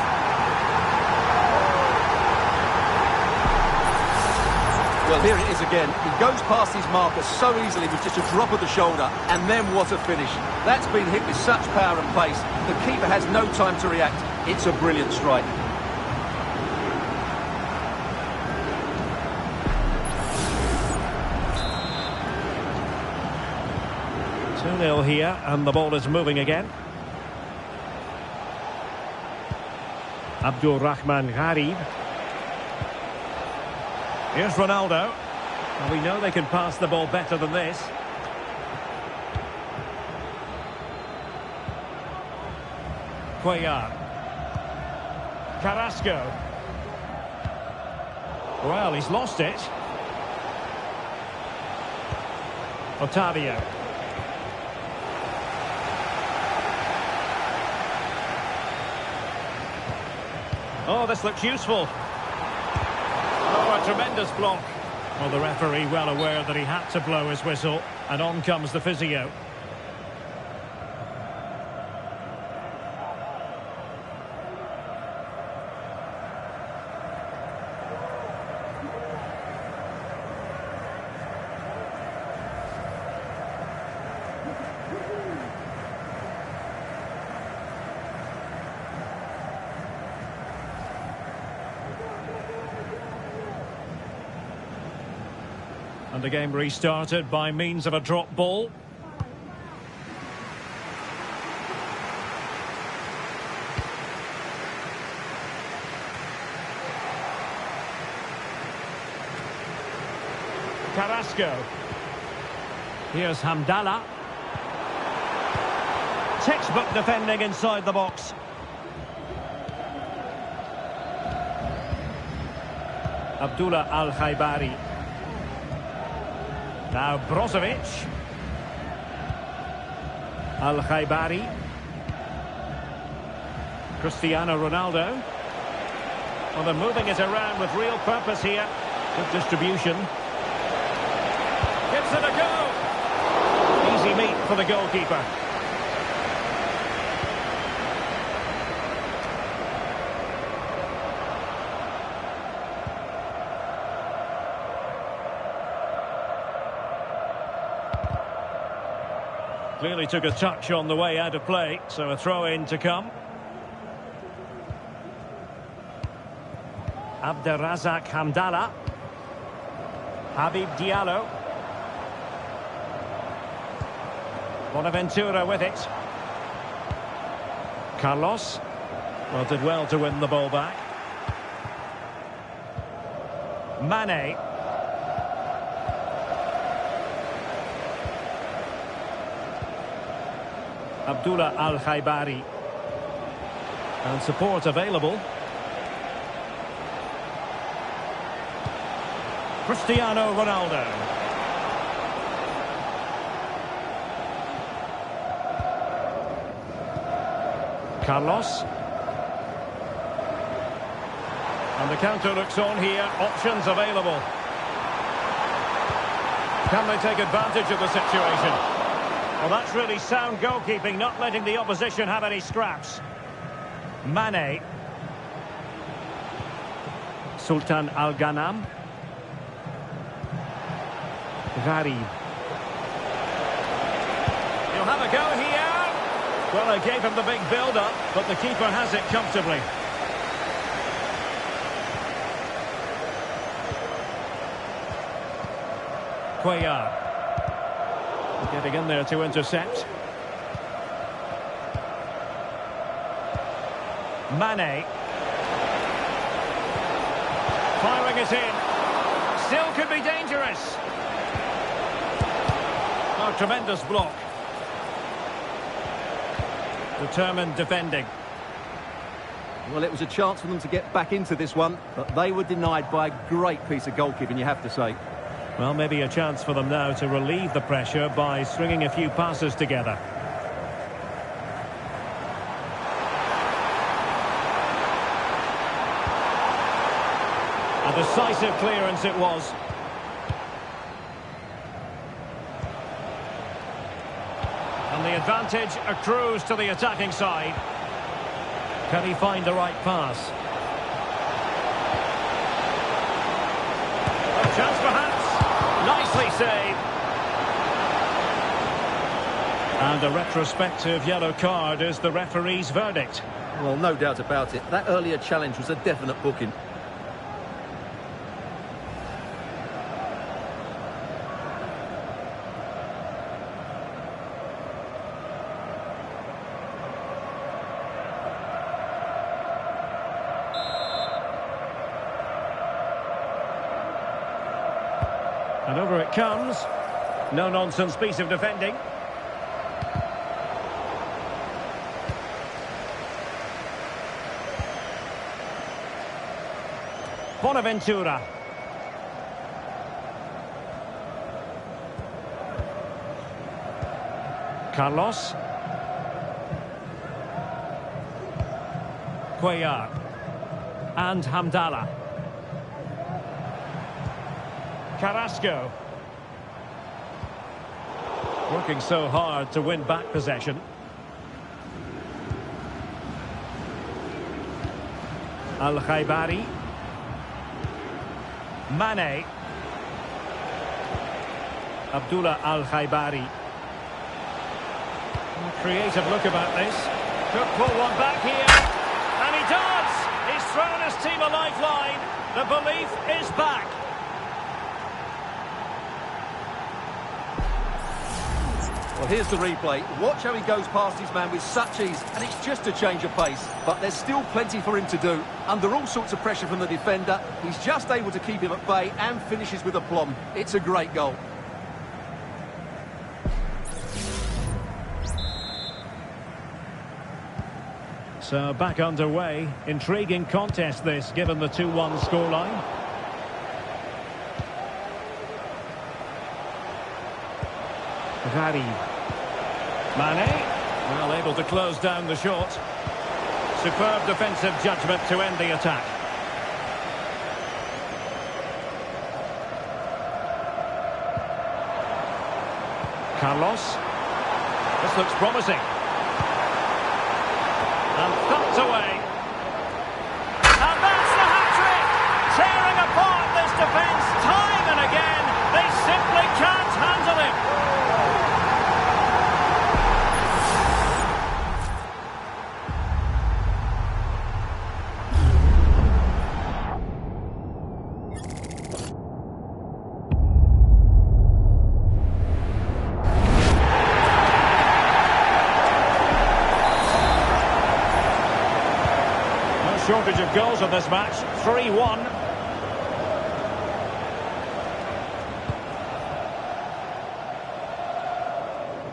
Well, here it is again. He goes past his marker so easily with just a drop of the shoulder, and then what a finish. That's been hit with such power and pace. The keeper has no time to react. It's a brilliant strike. Two 0 here, and the ball is moving again. Abdul Rahman Gharib. Here's Ronaldo. And we know they can pass the ball better than this. Cuellar. Carrasco. Well, he's lost it. Otavio. Oh, this looks useful. Oh, a tremendous block. Well, the referee well aware that he had to blow his whistle, and on comes the physio. And the game restarted by means of a drop ball. Carrasco. Here's Hamdallah. Textbook defending inside the box. Abdullah Al-Khaibari. Now Brozovic. Al-Khaibari. Cristiano Ronaldo. Well, they're moving it around with real purpose here. Good distribution. Gives it a go. Easy meat for the goalkeeper. Clearly took a touch on the way out of play, so a throw-in to come. Abderrazak Hamdallah. Habib Diallo. Bonaventura with it. Carlos. Well, did well to win the ball back. Mane. Abdullah Al-Khaibari. And support available. Cristiano Ronaldo. Carlos. And the counter looks on here. Options available. Can they take advantage of the situation? Well, that's really sound goalkeeping, not letting the opposition have any scraps. Mane. Sultan Al-Ghanam. Gharib. He'll have a go here. Well, they gave him the big build-up, but the keeper has it comfortably. Cuellar. Getting in there to intercept. Mane. Firing it in. Still could be dangerous. Oh, tremendous block. Determined defending. Well, it was a chance for them to get back into this one, but they were denied by a great piece of goalkeeping, you have to say. Well, maybe a chance for them now to relieve the pressure by stringing a few passes together. A decisive clearance it was. And the advantage accrues to the attacking side. Can he find the right pass? A chance perhaps. Nicely saved. And a retrospective yellow card is the referee's verdict. Well, no doubt about it. That earlier challenge was a definite booking. And over it comes. No-nonsense piece of defending. Bonaventura. Carlos. Cuellar. And Hamdallah. Carrasco. Working so hard to win back possession. Al-Khaibari. Mane. Abdullah Al-Khaibari. Creative look about this. Could pull one back here. And he does! He's thrown his team a lifeline. The belief is back. Well, here's the replay. Watch how he goes past his man with such ease, and it's just a change of pace. But there's still plenty for him to do. Under all sorts of pressure from the defender, he's just able to keep him at bay and finishes with aplomb. It's a great goal. So back underway. Intriguing contest this, given the 2-1 scoreline. Mane, well able to close down the shot. Superb defensive judgment to end the attack. Carlos. This looks promising. And thumped away. And that's the hat-trick! Tearing apart this defence time and again. They simply can't handle him. Shortage of goals in this match, 3-1.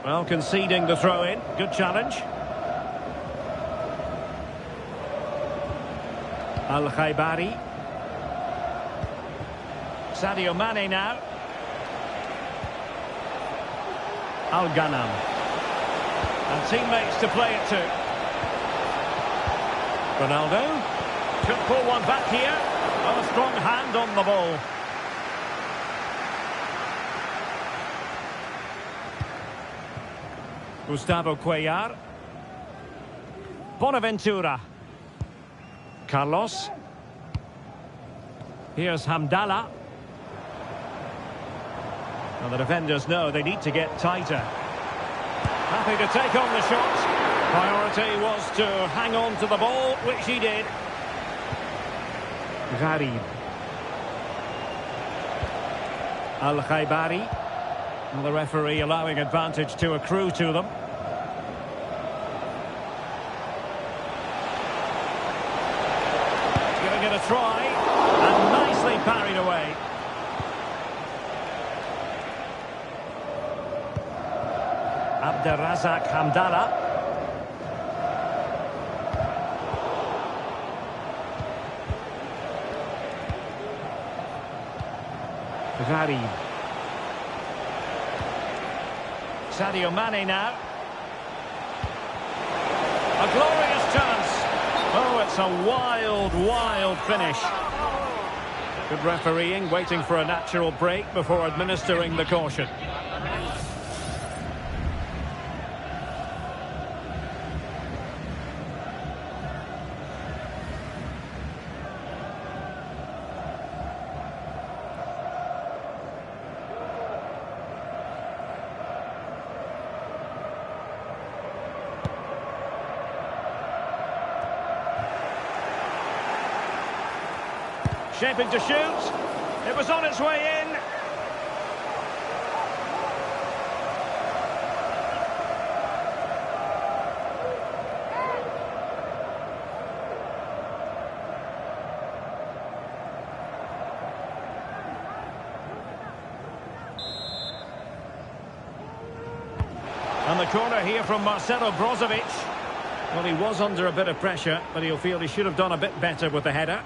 Well, conceding the throw-in, good challenge. Al-Khaibari. Sadio Mane now. Al-Ghanam. And teammates to play it to. Ronaldo could pull one back here. Oh, a strong hand on the ball. Gustavo Cuellar. Bonaventura. Carlos. Here's Hamdallah. Well, the defenders know they need to get tighter. Happy to take on the shot. Priority was to hang on to the ball, which he did. Gharib. Al-Khaibari. Well, the referee allowing advantage to accrue to them. Giving it a try. And nicely parried away. Abderrazak Hamdallah. Gharib. Sadio Mane now. A glorious chance. Oh, it's a wild, wild finish. Good refereeing, waiting for a natural break before administering the caution. Shaping to shoot. It was on its way in. And the corner here from Marcelo Brozovic. Well, he was under a bit of pressure, but he'll feel he should have done a bit better with the header.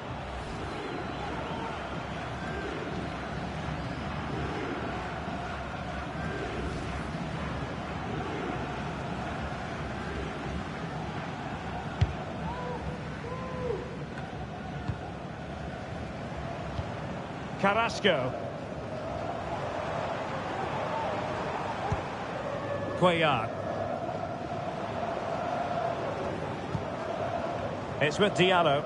Carrasco. Cuellar. It's with Diallo.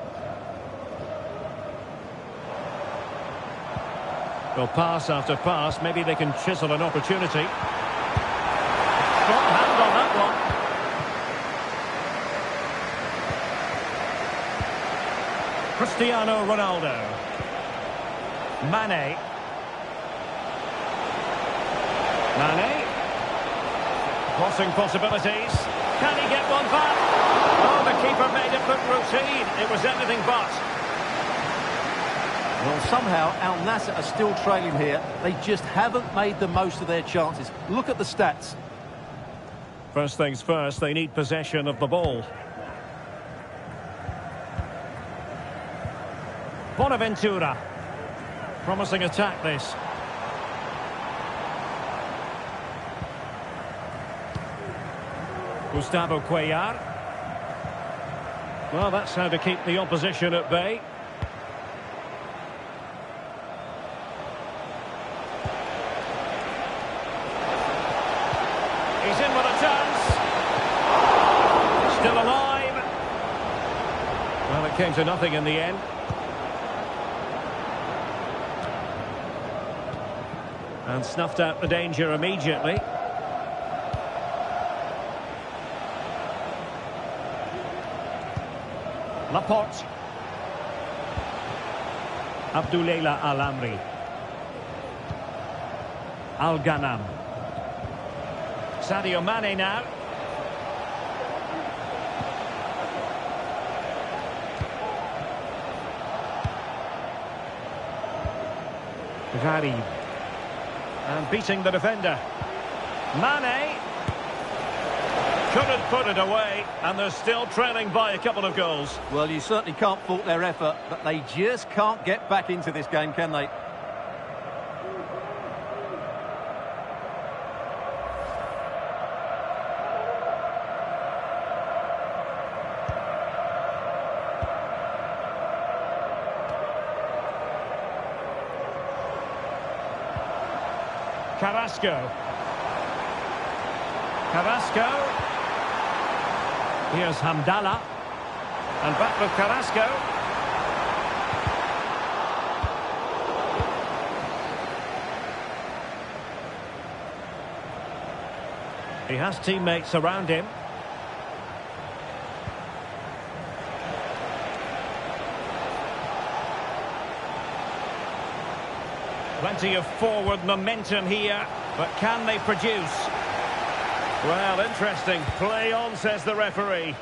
Well, pass after pass. Maybe they can chisel an opportunity. Strong hand on that one. Cristiano Ronaldo. Mane. Crossing possibilities. Can he get one back? Oh, the keeper made it look routine. It was anything but. Well, somehow Al-Nassr are still trailing here. They just haven't made the most of their chances. Look at the stats. First things first, they need possession of the ball. Bonaventura. Promising attack, this. Gustavo Cuellar. Well, that's how to keep the opposition at bay. He's in with a chance. Still alive. Well, it came to nothing in the end. And snuffed out the danger immediately. Laporte. Abdullah Al-Amri. Al-Ghanam. Sadio Mane now. Gharib. And beating the defender. Mane. Couldn't put it away, and they're still trailing by a couple of goals. Well, you certainly can't fault their effort, but they just can't get back into this game, can they? Carrasco. Here's Hamdallah. And back with Carrasco. He has teammates around him. Plenty of forward momentum here, but can they produce? Well, interesting. Play on, says the referee.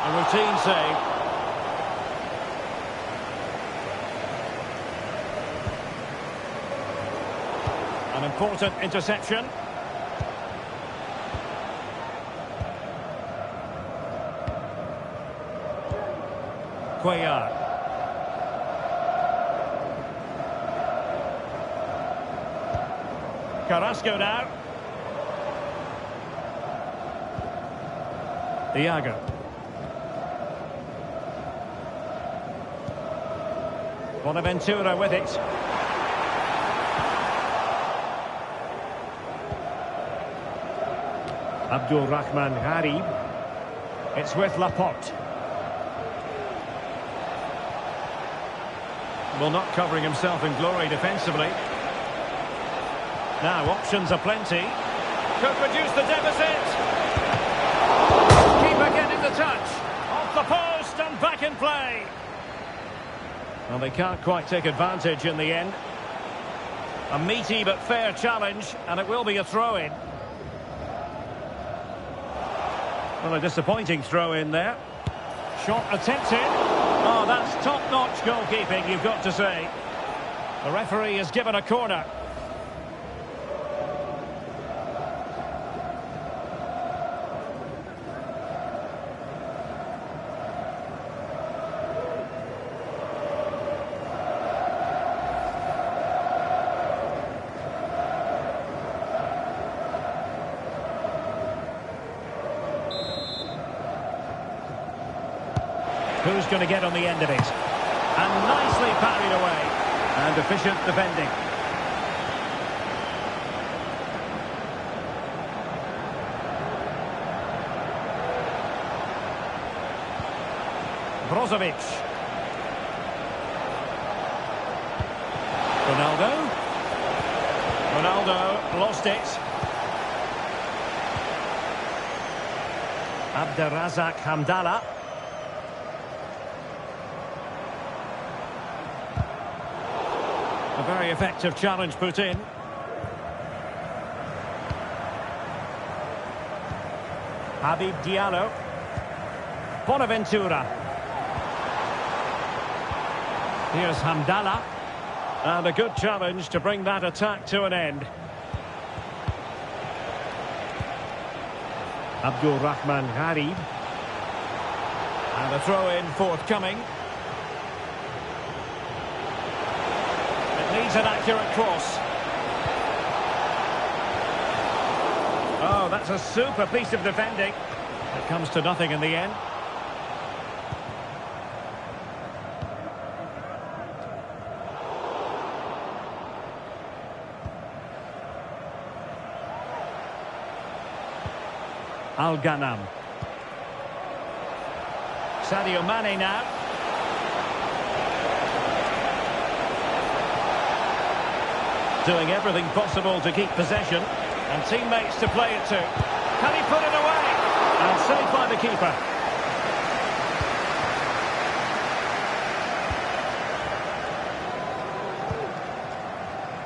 A routine save. An important interception. Cuellar. Carrasco now. Iago. Bonaventura with it. Abdul Rahman Gharib. It's with Laporte. Well, not covering himself in glory defensively. Now, options are plenty. Could reduce the deficit. Keeper getting the touch. Off the post and back in play. Well, they can't quite take advantage in the end. A meaty but fair challenge, and it will be a throw-in. Well, a disappointing throw-in there. Shot attempted. Oh, that's top-notch goalkeeping, you've got to say. The referee has given a corner. Who's going to get on the end of it? And nicely parried away. And efficient defending. Brozovic. Ronaldo lost it. Abderrazak Hamdallah. A very effective challenge put in. Habib Diallo. Bonaventura. Here's Hamdallah. And a good challenge to bring that attack to an end. Abdul Rahman Gharib. And a throw-in forthcoming. It needs an accurate cross. Oh, that's a super piece of defending. It comes to nothing in the end. Al-Ghanam. Sadio Mane now. Doing everything possible to keep possession. And teammates to play it to. Can he put it away? And saved by the keeper.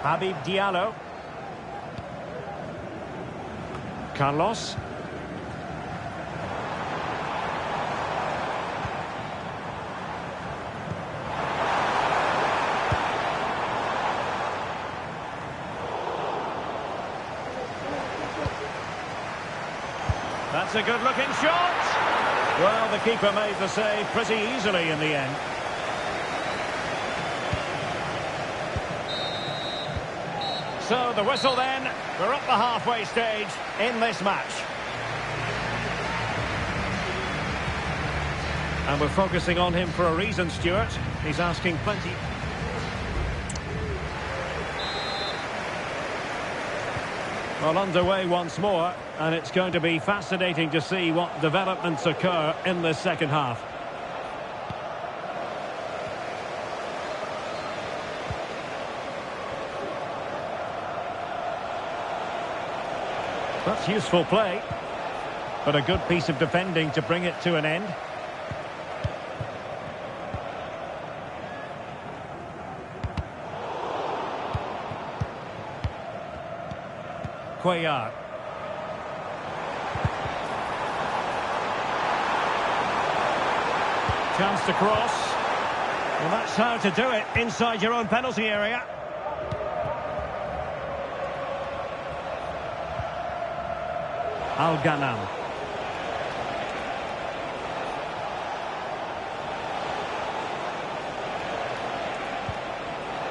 Habib Diallo. Carlos. That's a good-looking shot. Well, the keeper made the save pretty easily in the end. So the whistle then. We're up the halfway stage in this match. And we're focusing on him for a reason, Stuart. He's asking plenty. Well, underway once more, and it's going to be fascinating to see what developments occur in the second half. That's useful play, but a good piece of defending to bring it to an end. Cuellar. Chance to cross. Well, that's how to do it inside your own penalty area. Al-Ghanam.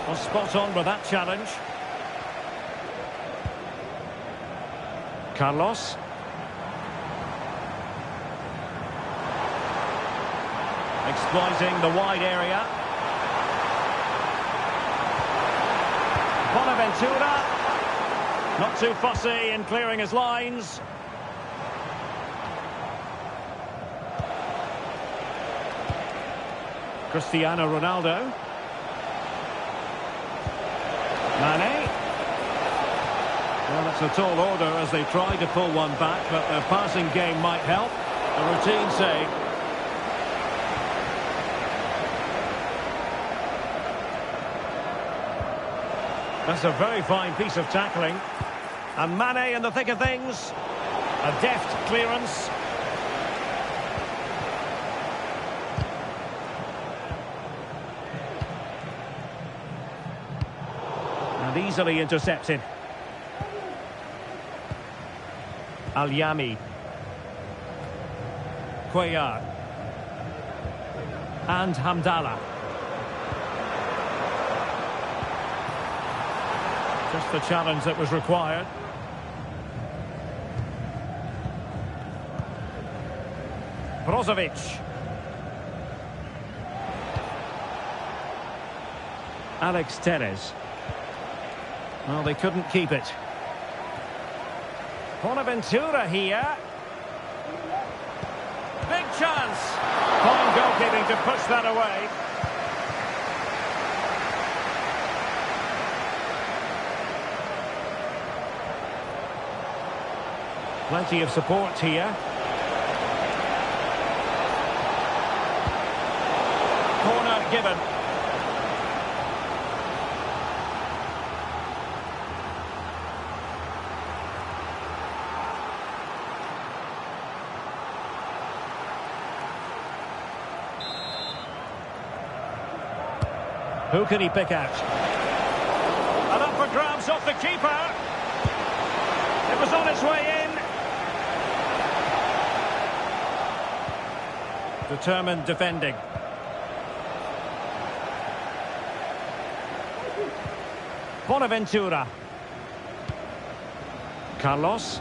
Well, spot on with that challenge. Carlos. Exploiting the wide area. Bonaventura. Not too fussy in clearing his lines. Cristiano Ronaldo. Mane. Well, it's a tall order as they try to pull one back, but their passing game might help. A routine save. That's a very fine piece of tackling. And Mane in the thick of things. A deft clearance. And easily intercepted. Al-Yami. Cuellar. And Hamdallah. Just the challenge that was required. Brozovic. Alex Telles. Well, they couldn't keep it. Bonaventura here. Big chance. Fine goalkeeping to push that away. Plenty of support here. Corner given. Who can he pick out? And up for grabs off the keeper. It was on its way in. Determined defending. Bonaventura. Carlos.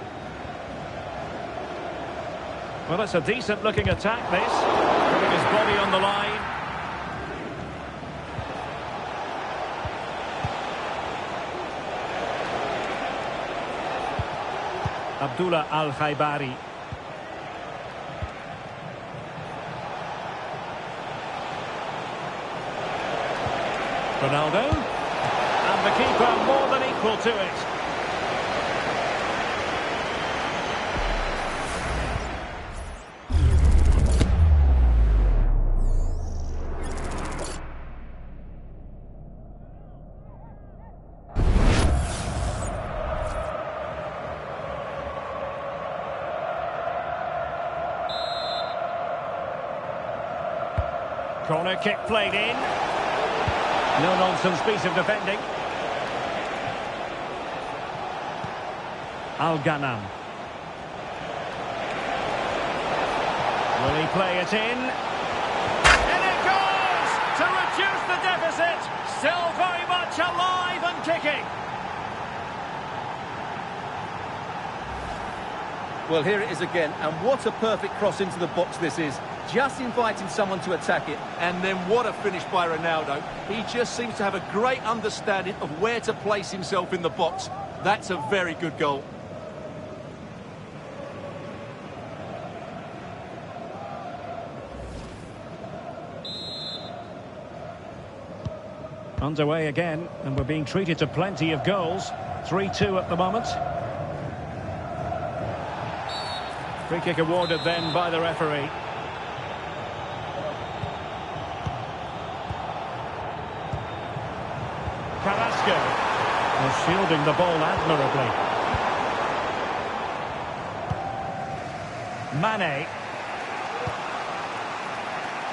Well, it's a decent-looking attack, this. Putting his body on the line. Abdullah Al-Khaibari. Ronaldo. And the keeper more than equal to it. Corner kick played in. No-nonsense piece of defending. Al-Ghanam. Will he play it in? And it goes! To reduce the deficit. Still very much alive and kicking. Well, here it is again, and what a perfect cross into the box this is. Just inviting someone to attack it, and then what a finish by Ronaldo. He just seems to have a great understanding of where to place himself in the box. That's a very good goal. Underway again, and we're being treated to plenty of goals. 3-2 at the moment. Free kick awarded then by the referee. Carrasco was shielding the ball admirably. Mane.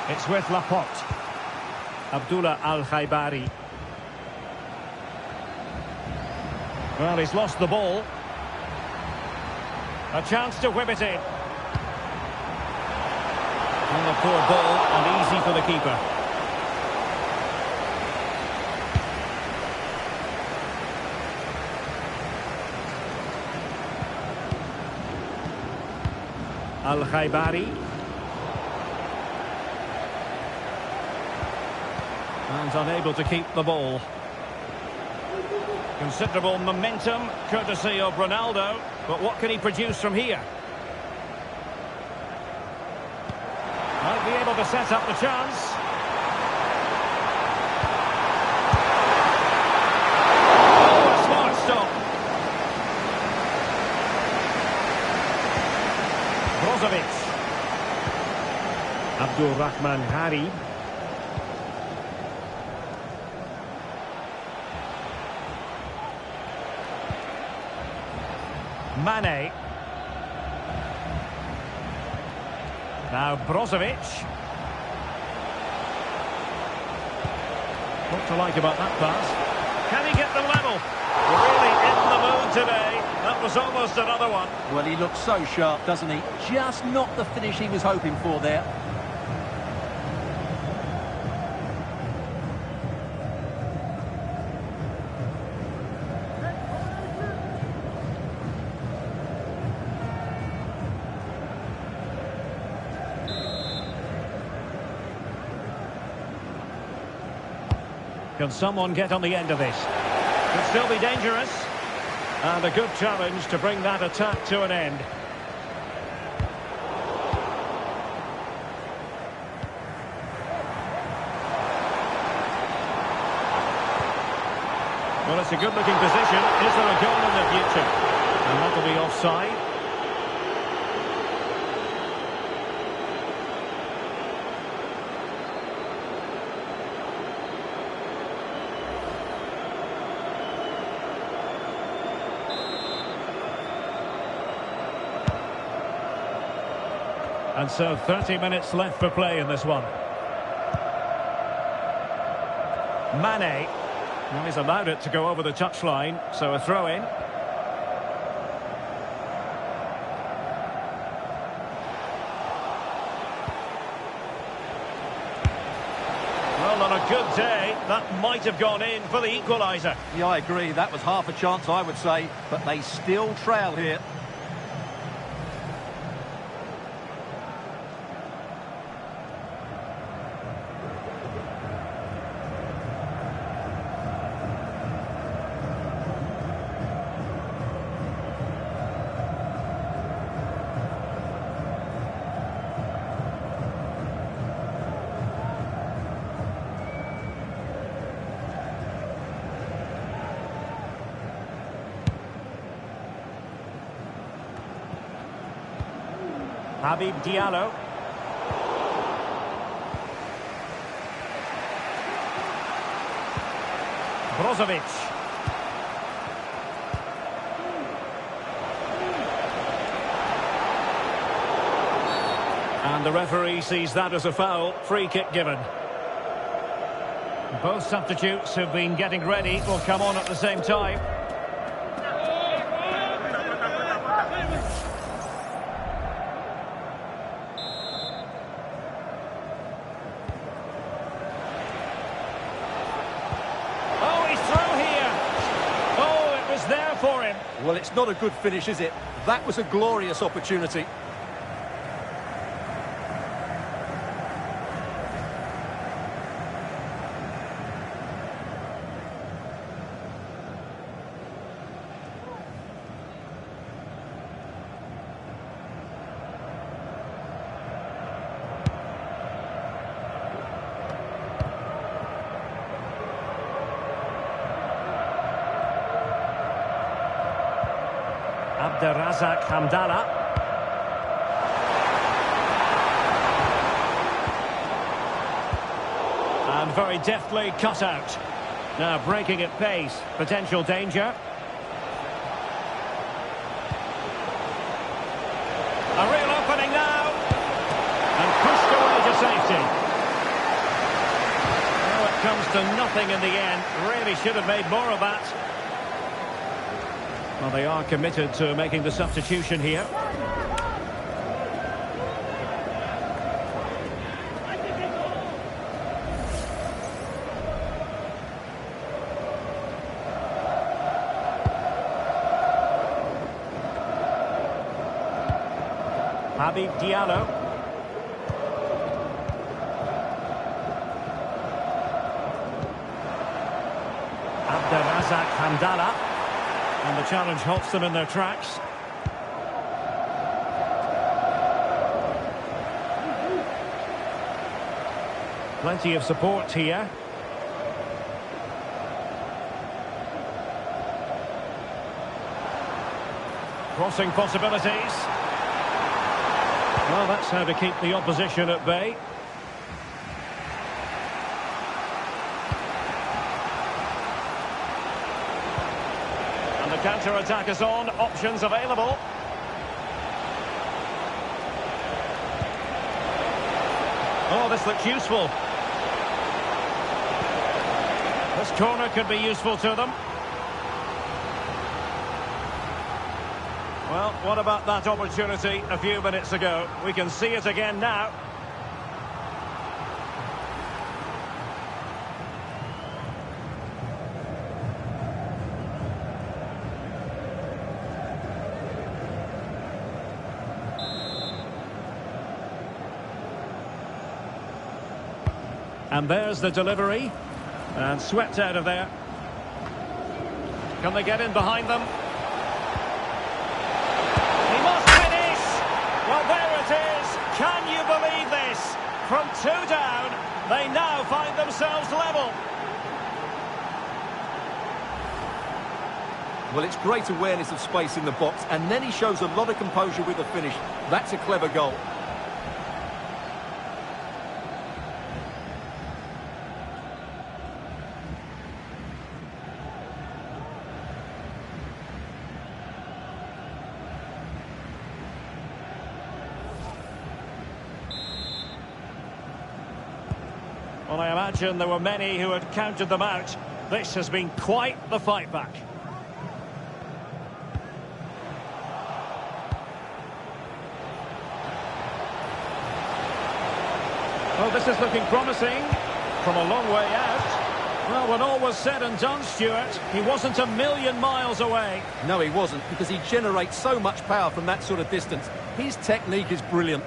It's with Laporte. Abdullah Al-Khaibari. Well, he's lost the ball. A chance to whip it in. And a poor ball, and easy for the keeper. Al-Khaibari. And unable to keep the ball. Considerable momentum, courtesy of Ronaldo. But what can he produce from here? Might be able to set up the chance. Oh, a smart stop. Brozovic. Abdul Rahman Hari. Mane. Now Brozovic. What to like about that pass? Can he get the level? Really in the mood today. That was almost another one. Well, he looks so sharp, doesn't he? Just not the finish he was hoping for there. Can someone get on the end of this? Could still be dangerous. And a good challenge to bring that attack to an end. Well, it's a good-looking position. Is there a goal in the future? And that'll be offside. And so 30 minutes left for play in this one. Mane. Well, he's allowed it to go over the touchline, so a throw-in. Well, on a good day, that might have gone in for the equaliser. Yeah, I agree. That was half a chance, I would say, but they still trail here. Habib Diallo. Brozovic. And the referee sees that as a foul. Free kick given. Both substitutes who've been getting ready will come on at the same time. For him. Well, it's not a good finish, is it? That was a glorious opportunity. Abderrazak Hamdallah. And very deftly cut out. Now breaking at pace. Potential danger. A real opening now. And pushed away to safety. Well, it comes to nothing in the end. Really should have made more of that. Well, they are committed to making the substitution here. Habib Diallo. Abderrazak Hamdallah. And the challenge halts them in their tracks. Plenty of support here. Crossing possibilities. Well, that's how to keep the opposition at bay. Counter-attack is on, options available. Oh, this looks useful. This corner could be useful to them. Well, what about that opportunity a few minutes ago? We can see it again now. And there's the delivery. And swept out of there. Can they get in behind them? He must finish! Well, there it is. Can you believe this? From 2 down, they now find themselves level. Well, it's great awareness of space in the box, and then he shows a lot of composure with the finish. That's a clever goal. Well, I imagine there were many who had counted them out. This has been quite the fight back. Well, this is looking promising from a long way out. Well, when all was said and done, Stuart, he wasn't a million miles away. No, he wasn't, because he generates so much power from that sort of distance. His technique is brilliant.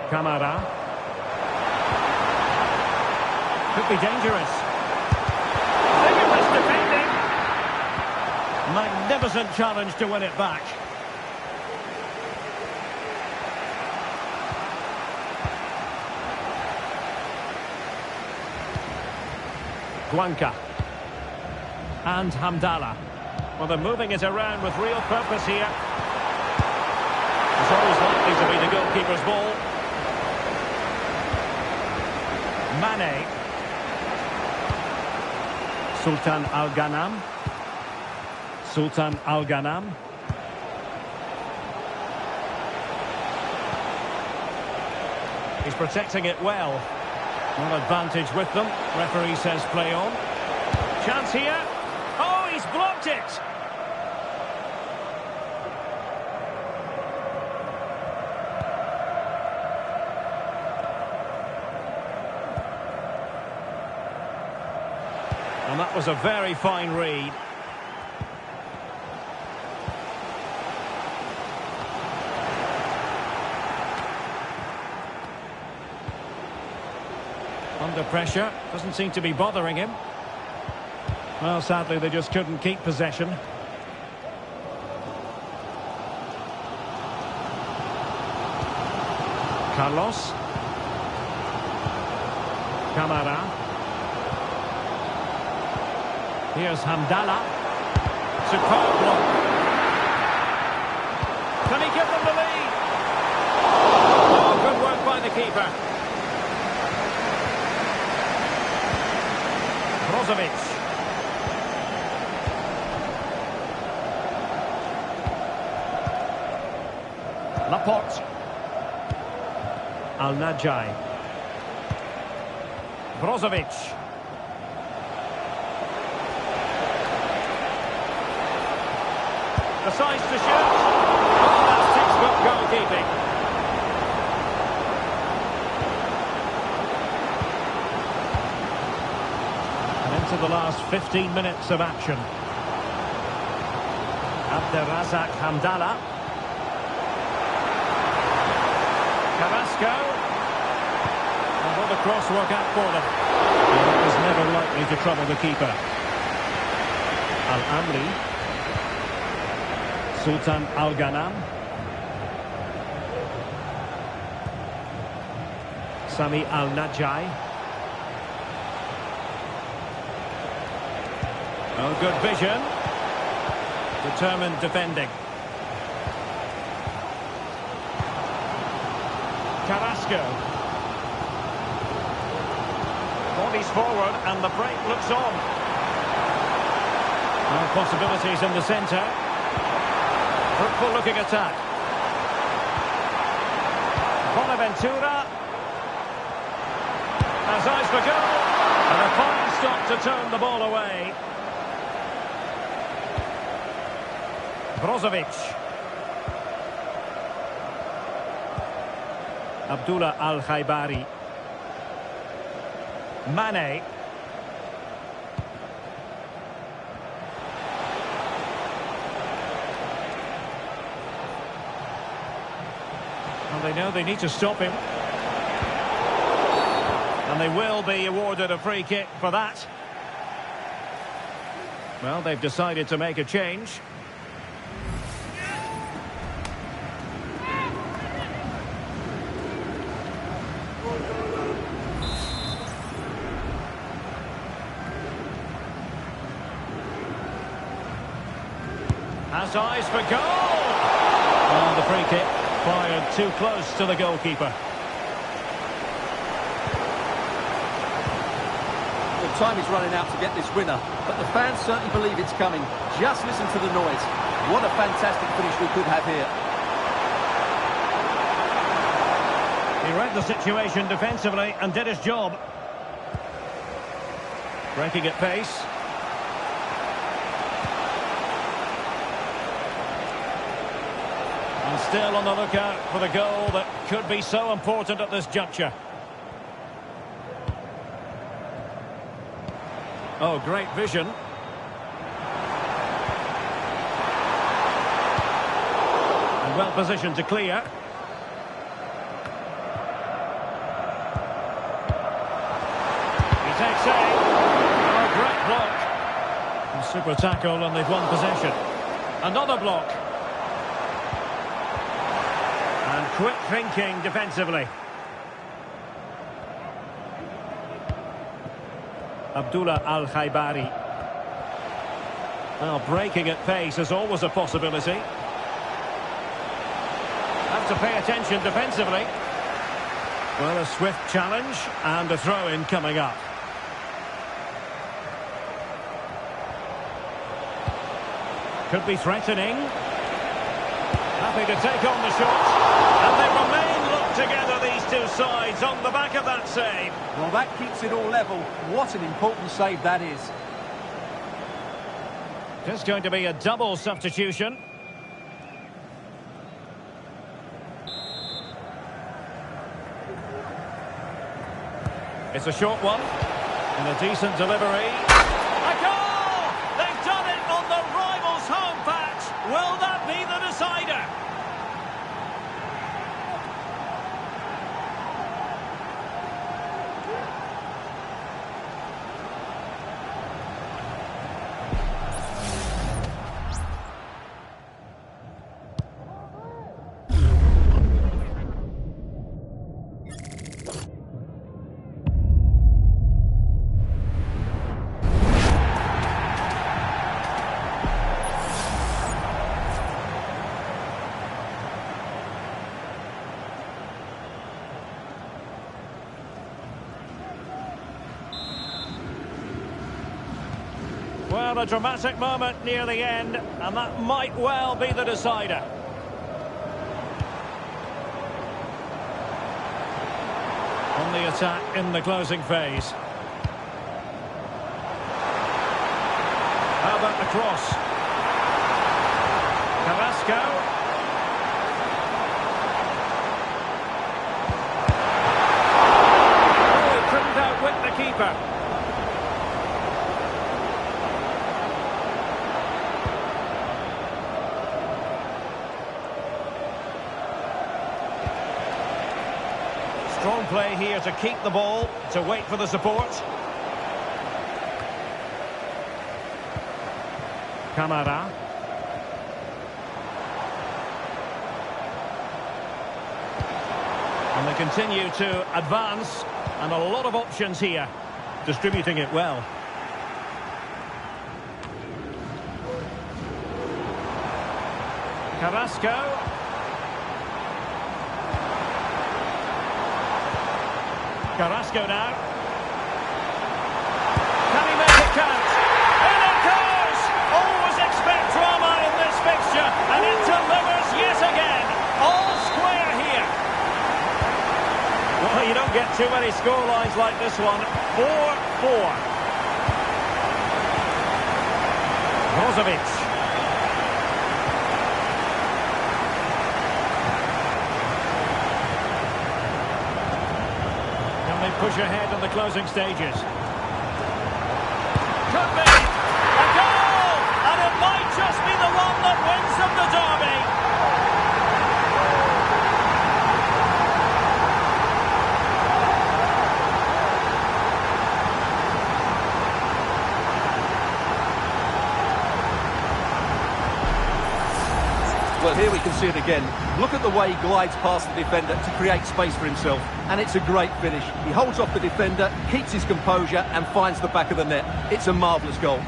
Camara. Could be dangerous. Vigorous defending. Magnificent challenge to win it back. Guanca. And Hamdallah. Well, they're moving it around with real purpose here. It's always likely to be the goalkeeper's ball. Mane. Sultan Al-Ghanam. Sultan Al-Ghanam. He's protecting it well. One advantage with them. Referee says play on. Chance here. Oh, he's blocked it. And that was a very fine read. Under pressure, doesn't seem to be bothering him. Well, sadly, they just couldn't keep possession. Carlos. Camara. Here's Hamdallah. Superb block. Can he give them the lead? Oh, good work by the keeper. Brozovic. Laporte. Al-Nassr. Brozovic. Decides to shoot. Oh, that's textbook goalkeeping. And into the last 15 minutes of action. Abderrazak Hamdallah. Carrasco. And will the cross work out for them? Well, it was never likely to trouble the keeper. Al-Amli. Sultan Al-Ghanam. Sami Al-Nassr. Oh, good vision. Determined defending. Carrasco. Bodies forward and the break looks on. No possibilities in the centre. Fruitful looking attack. Bonaventura has eyes for goal. And a fine stop to turn the ball away. Brozovic. Abdullah Al-Khaibari. Mane. Well, they know they need to stop him. And they will be awarded a free kick for that. Well, they've decided to make a change. Has eyes for goal! And the free kick fired too close to the goalkeeper. time is running out to get this winner, but the fans certainly believe it's coming. Just listen to the noise. What a fantastic finish we could have here. He read the situation defensively and did his job. Breaking at pace. And still on the lookout for the goal that could be so important at this juncture. Oh, great vision. And well positioned to clear. He takes aim. Oh, great block. And super tackle, and they've won possession. Another block. And quick thinking defensively. Abdullah Al-Khaibari. Well, breaking at pace is always a possibility. Have to pay attention defensively. Well, a swift challenge and a throw-in coming up. Could be threatening. Happy to take on the shot. And they remain locked together, these two sides, on the back of that save. Well, that keeps it all level. What an important save that is. Just going to be a double substitution. It's a short one. And a decent delivery. A goal! They've done it on the rivals' home patch. Will that be the decider? Well, a dramatic moment near the end, and that might well be the decider. On the attack in the closing phase. How about the cross? Carrasco. Oh, he couldn't outwit the keeper. Strong play here to keep the ball, to wait for the support. Camara. And they continue to advance, and a lot of options here, distributing it well. Carrasco. Carrasco now. Can he make it count? In it goes! Always expect drama in this fixture, and it delivers yet again. All square here. Well, you don't get too many scorelines like this one. 4-4. Brozovic. Push ahead in the closing stages. Could be a goal, and it might just be the one that wins them the derby. Well, here we can see it again. Look at the way he glides past the defender to create space for himself. And it's a great finish. He holds off the defender, keeps his composure and finds the back of the net. It's a marvellous goal.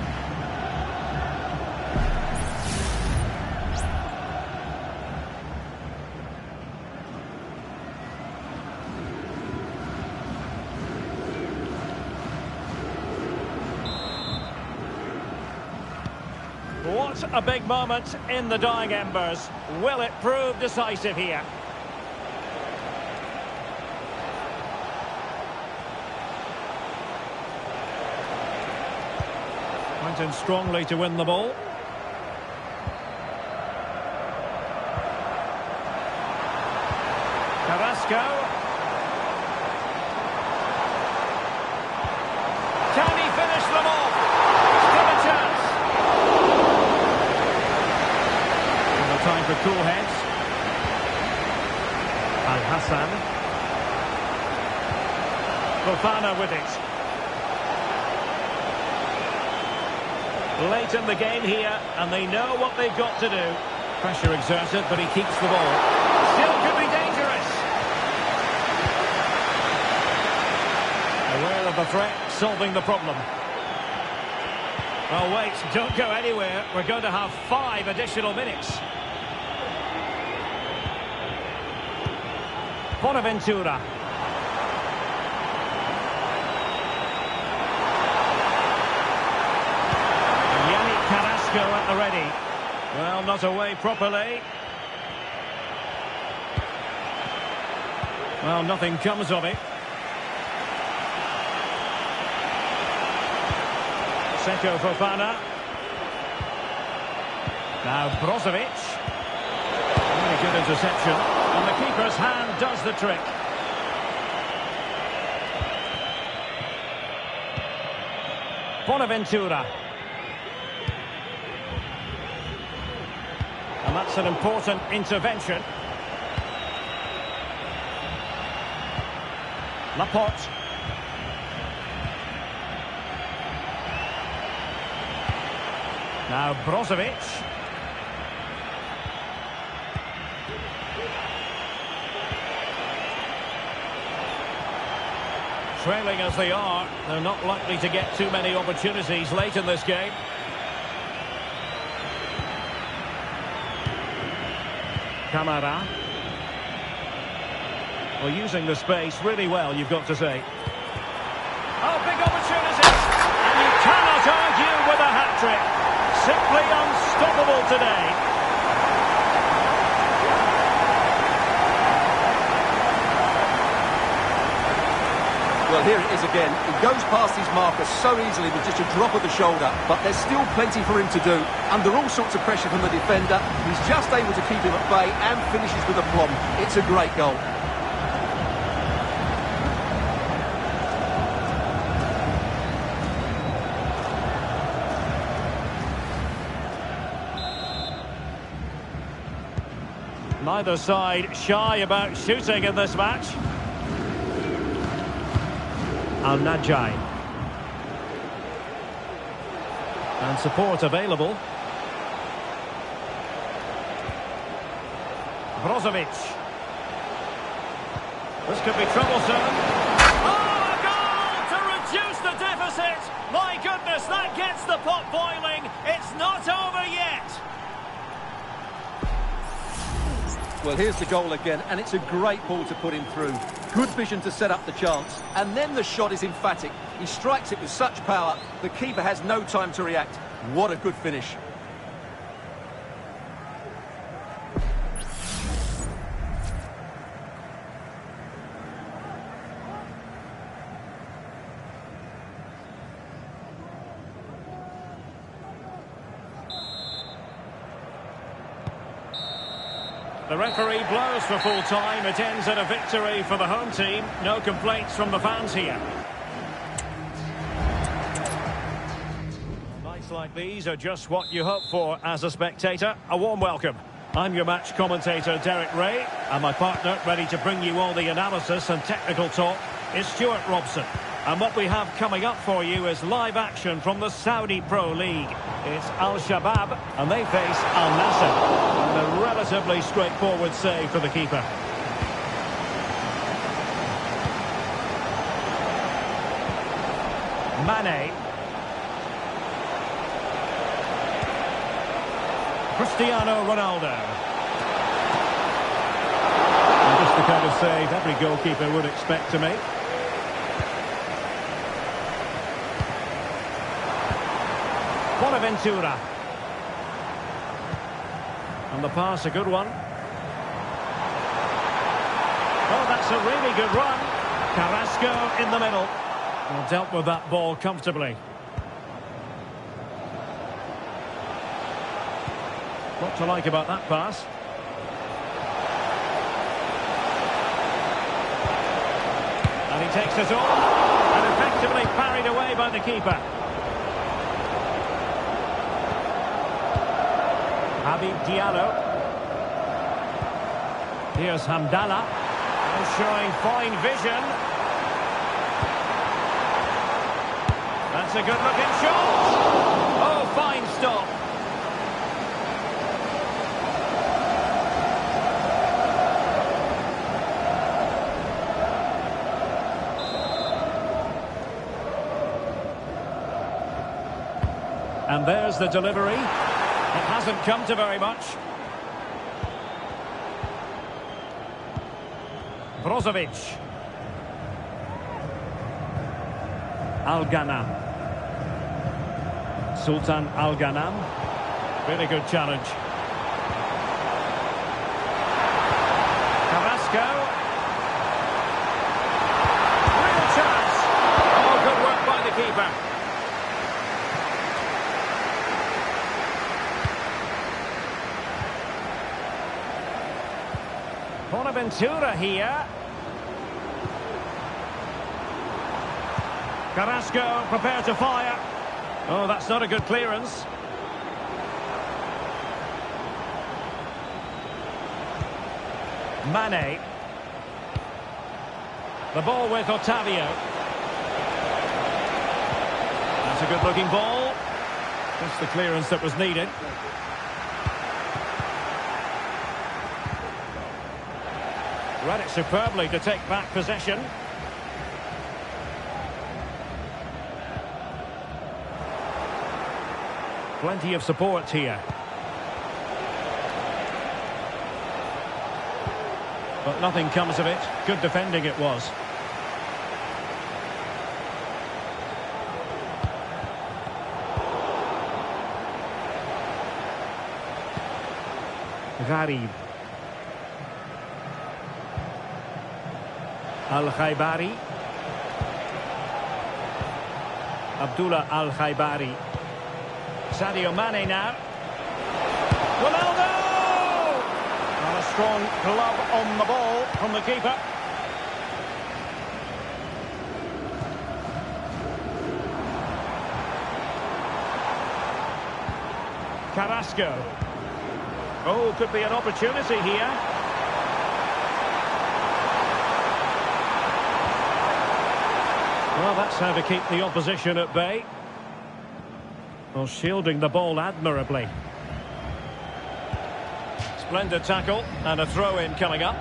What a big moment in the dying embers. Will it prove decisive here? Went in strongly to win the ball. Carrasco. Can he finish them off? Still a chance. And the time for cool heads. Al-Hassan. Fofana with it. Late in the game here, and they know what they've got to do. Pressure exerted, but he keeps the ball. Still could be dangerous. Aware of the threat, solving the problem. Oh wait, don't go anywhere. We're going to have 5 additional minutes. Bonaventura. Carrasco at the ready. Well, not away properly. Well, nothing comes of it. Seko Fofana. Now Brozovic. Really good interception. And the keeper's hand does the trick. Bonaventura. And that's an important intervention. Laporte. Now Brozovic. Trailing as they are, they're not likely to get too many opportunities late in this game. Camara. Well, using the space really well, you've got to say. Oh, big opportunity! And you cannot argue with a hat-trick. Simply unstoppable today. Well, here it is again. He goes past his marker so easily with just a drop of the shoulder, but there's still plenty for him to do. Under all sorts of pressure from the defender, he's just able to keep him at bay and finishes with aplomb. It's a great goal. Neither side shy about shooting in this match. Al-Nassr. And support available. Brozovic. This could be troublesome. Oh, a goal to reduce the deficit! My goodness, that gets the pot boiling. It's not over yet. Well, here's the goal again, and it's a great ball to put him through. Good vision to set up the chance, and then the shot is emphatic. He strikes it with such power, the keeper has no time to react. What a good finish. The referee blows for full time. It ends in a victory for the home team. No complaints from the fans here. Nights like these are just what you hope for as a spectator. A warm welcome. I'm your match commentator, Derek Ray, and my partner, ready to bring you all the analysis and technical talk, is Stuart Robson. And what we have coming up for you is live action from the Saudi Pro League. It's Al-Shabab, and they face Al-Nassr. And a relatively straightforward save for the keeper. Mane. Cristiano Ronaldo. And just the kind of save every goalkeeper would expect to make. Bonaventura. And the pass, a good one. Oh, that's a really good run. Carrasco in the middle. Well, dealt with that ball comfortably. What to like about that pass? And he takes it on, and effectively parried away by the keeper. Habib Diallo. Here's Hamdallah. And showing fine vision. That's a good-looking shot. Oh, fine stop. And there's the delivery. It hasn't come to very much. Brozovic. Al-Ghanam. Sultan Al-Ghanam. Really good challenge. Carrasco. Real chance. Oh, good work by the keeper. Bonaventura here. Carrasco prepared to fire. Oh, that's not a good clearance. Mane. The ball with Otavio. That's a good-looking ball. Just the clearance that was needed. Read it superbly to take back possession. Plenty of support here. But nothing comes of it. Good defending it was. Gharib. Al-Khaybari. Abdullah Al-Khaybari. Sadio Mane now. Ronaldo! And a strong glove on the ball from the keeper. Carrasco. Oh, could be an opportunity here. Well, that's how to keep the opposition at bay. Well, shielding the ball admirably. Splendid tackle and a throw-in coming up.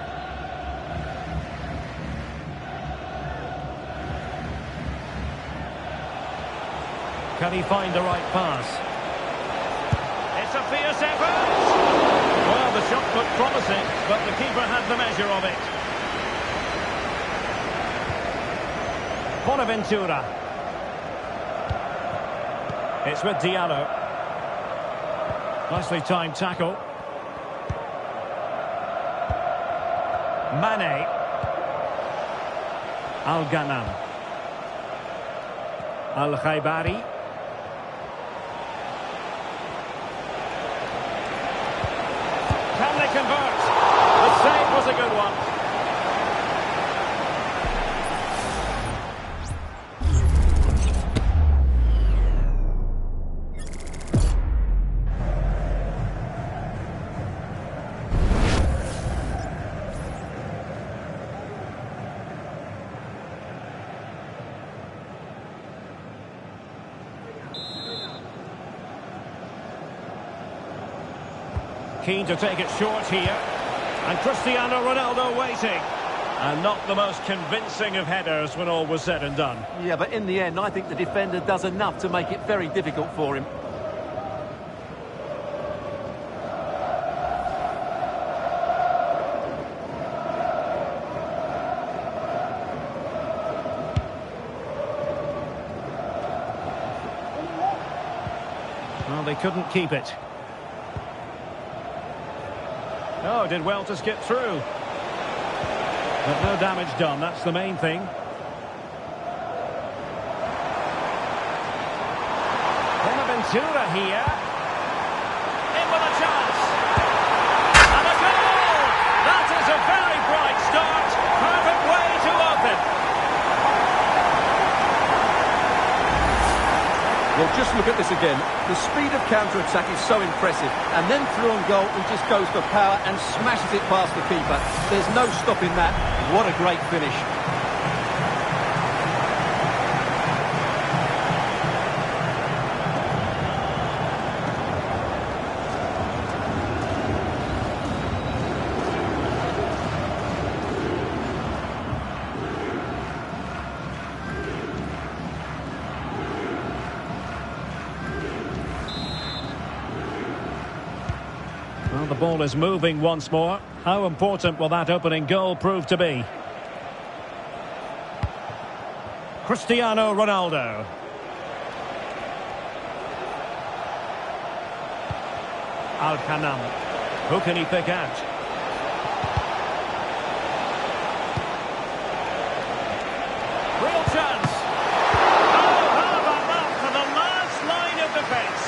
Can he find the right pass? It's a fierce effort! Well, the shot looked promising, but the keeper had the measure of it. Bonaventura. It's with Diallo. Nicely timed tackle. Mane. Al-Ghanam. Al-Khaybari. Can they convert? The save was a good one. Keen to take it short here. And Cristiano Ronaldo waiting. And not the most convincing of headers when all was said and done. Yeah, but in the end, I think the defender does enough to make it very difficult for him. Well, they couldn't keep it. Oh, did well to skip through. But no damage done, that's the main thing. Bonaventura here. In with a chance. And a goal! That is a very bright start. Perfect way to open. Well, just look at this again. The speed of counter-attack is so impressive. And then through on goal, he just goes for power and smashes it past the keeper. There's no stopping that. What a great finish. Well, the ball is moving once more. How important will that opening goal prove to be? Cristiano Ronaldo. Al-Kanam. Who can he pick out? Real chance. Oh, how about that for the last line of defence?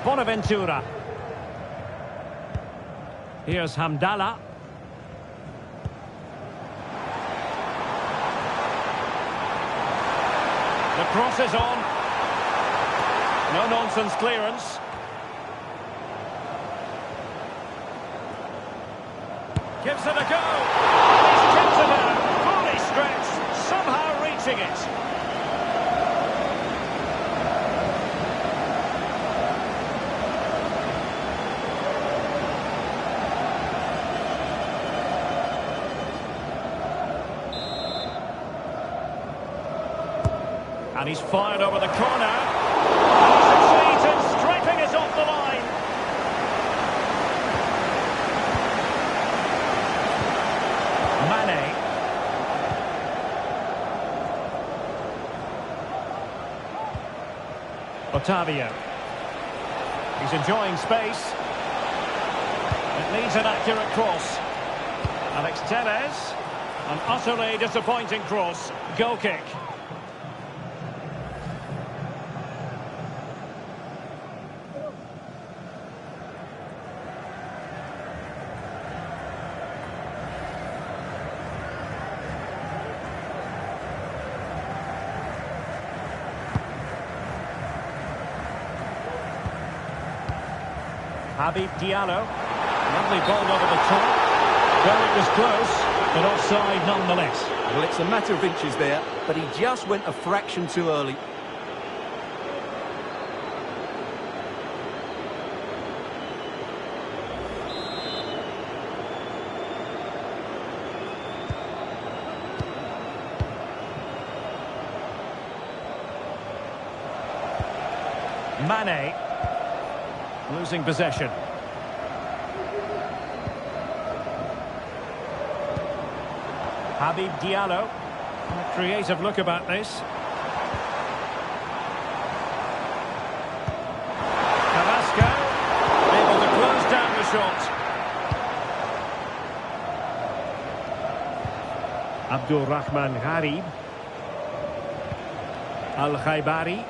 Bonaventura. Here's Hamdallah. The cross is on. No nonsense clearance. Gives it a go. He's tipped it out. Fully stretched. Somehow reaching it. And he's fired over the corner. And he succeeds in stripping it off the line. Mane. Otavio. He's enjoying space. It needs an accurate cross. Alex Tellez. An utterly disappointing cross. Goal kick. Habib Diallo. Lovely ball over the top. Well, it was close, but offside nonetheless. Well, it's a matter of inches there, but he just went a fraction too early. Mane. Losing possession. Habib Diallo. A creative look about this. Carrasco. Able to close down the shot. Abdul Rahman Gharib. Al-Khaibari.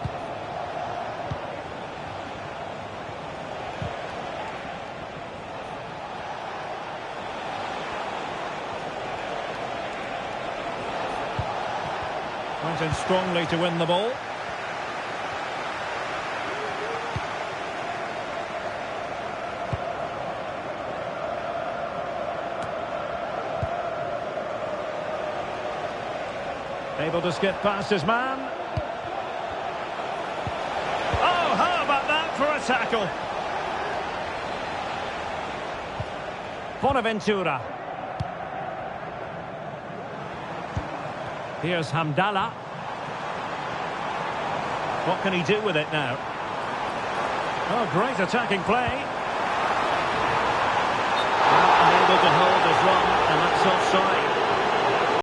Went in strongly to win the ball. Able to skip past his man. Oh, how about that for a tackle? Bonaventura. Here's Hamdallah. What can he do with it now? Oh, great attacking play. Unable to hold his run, and that's offside.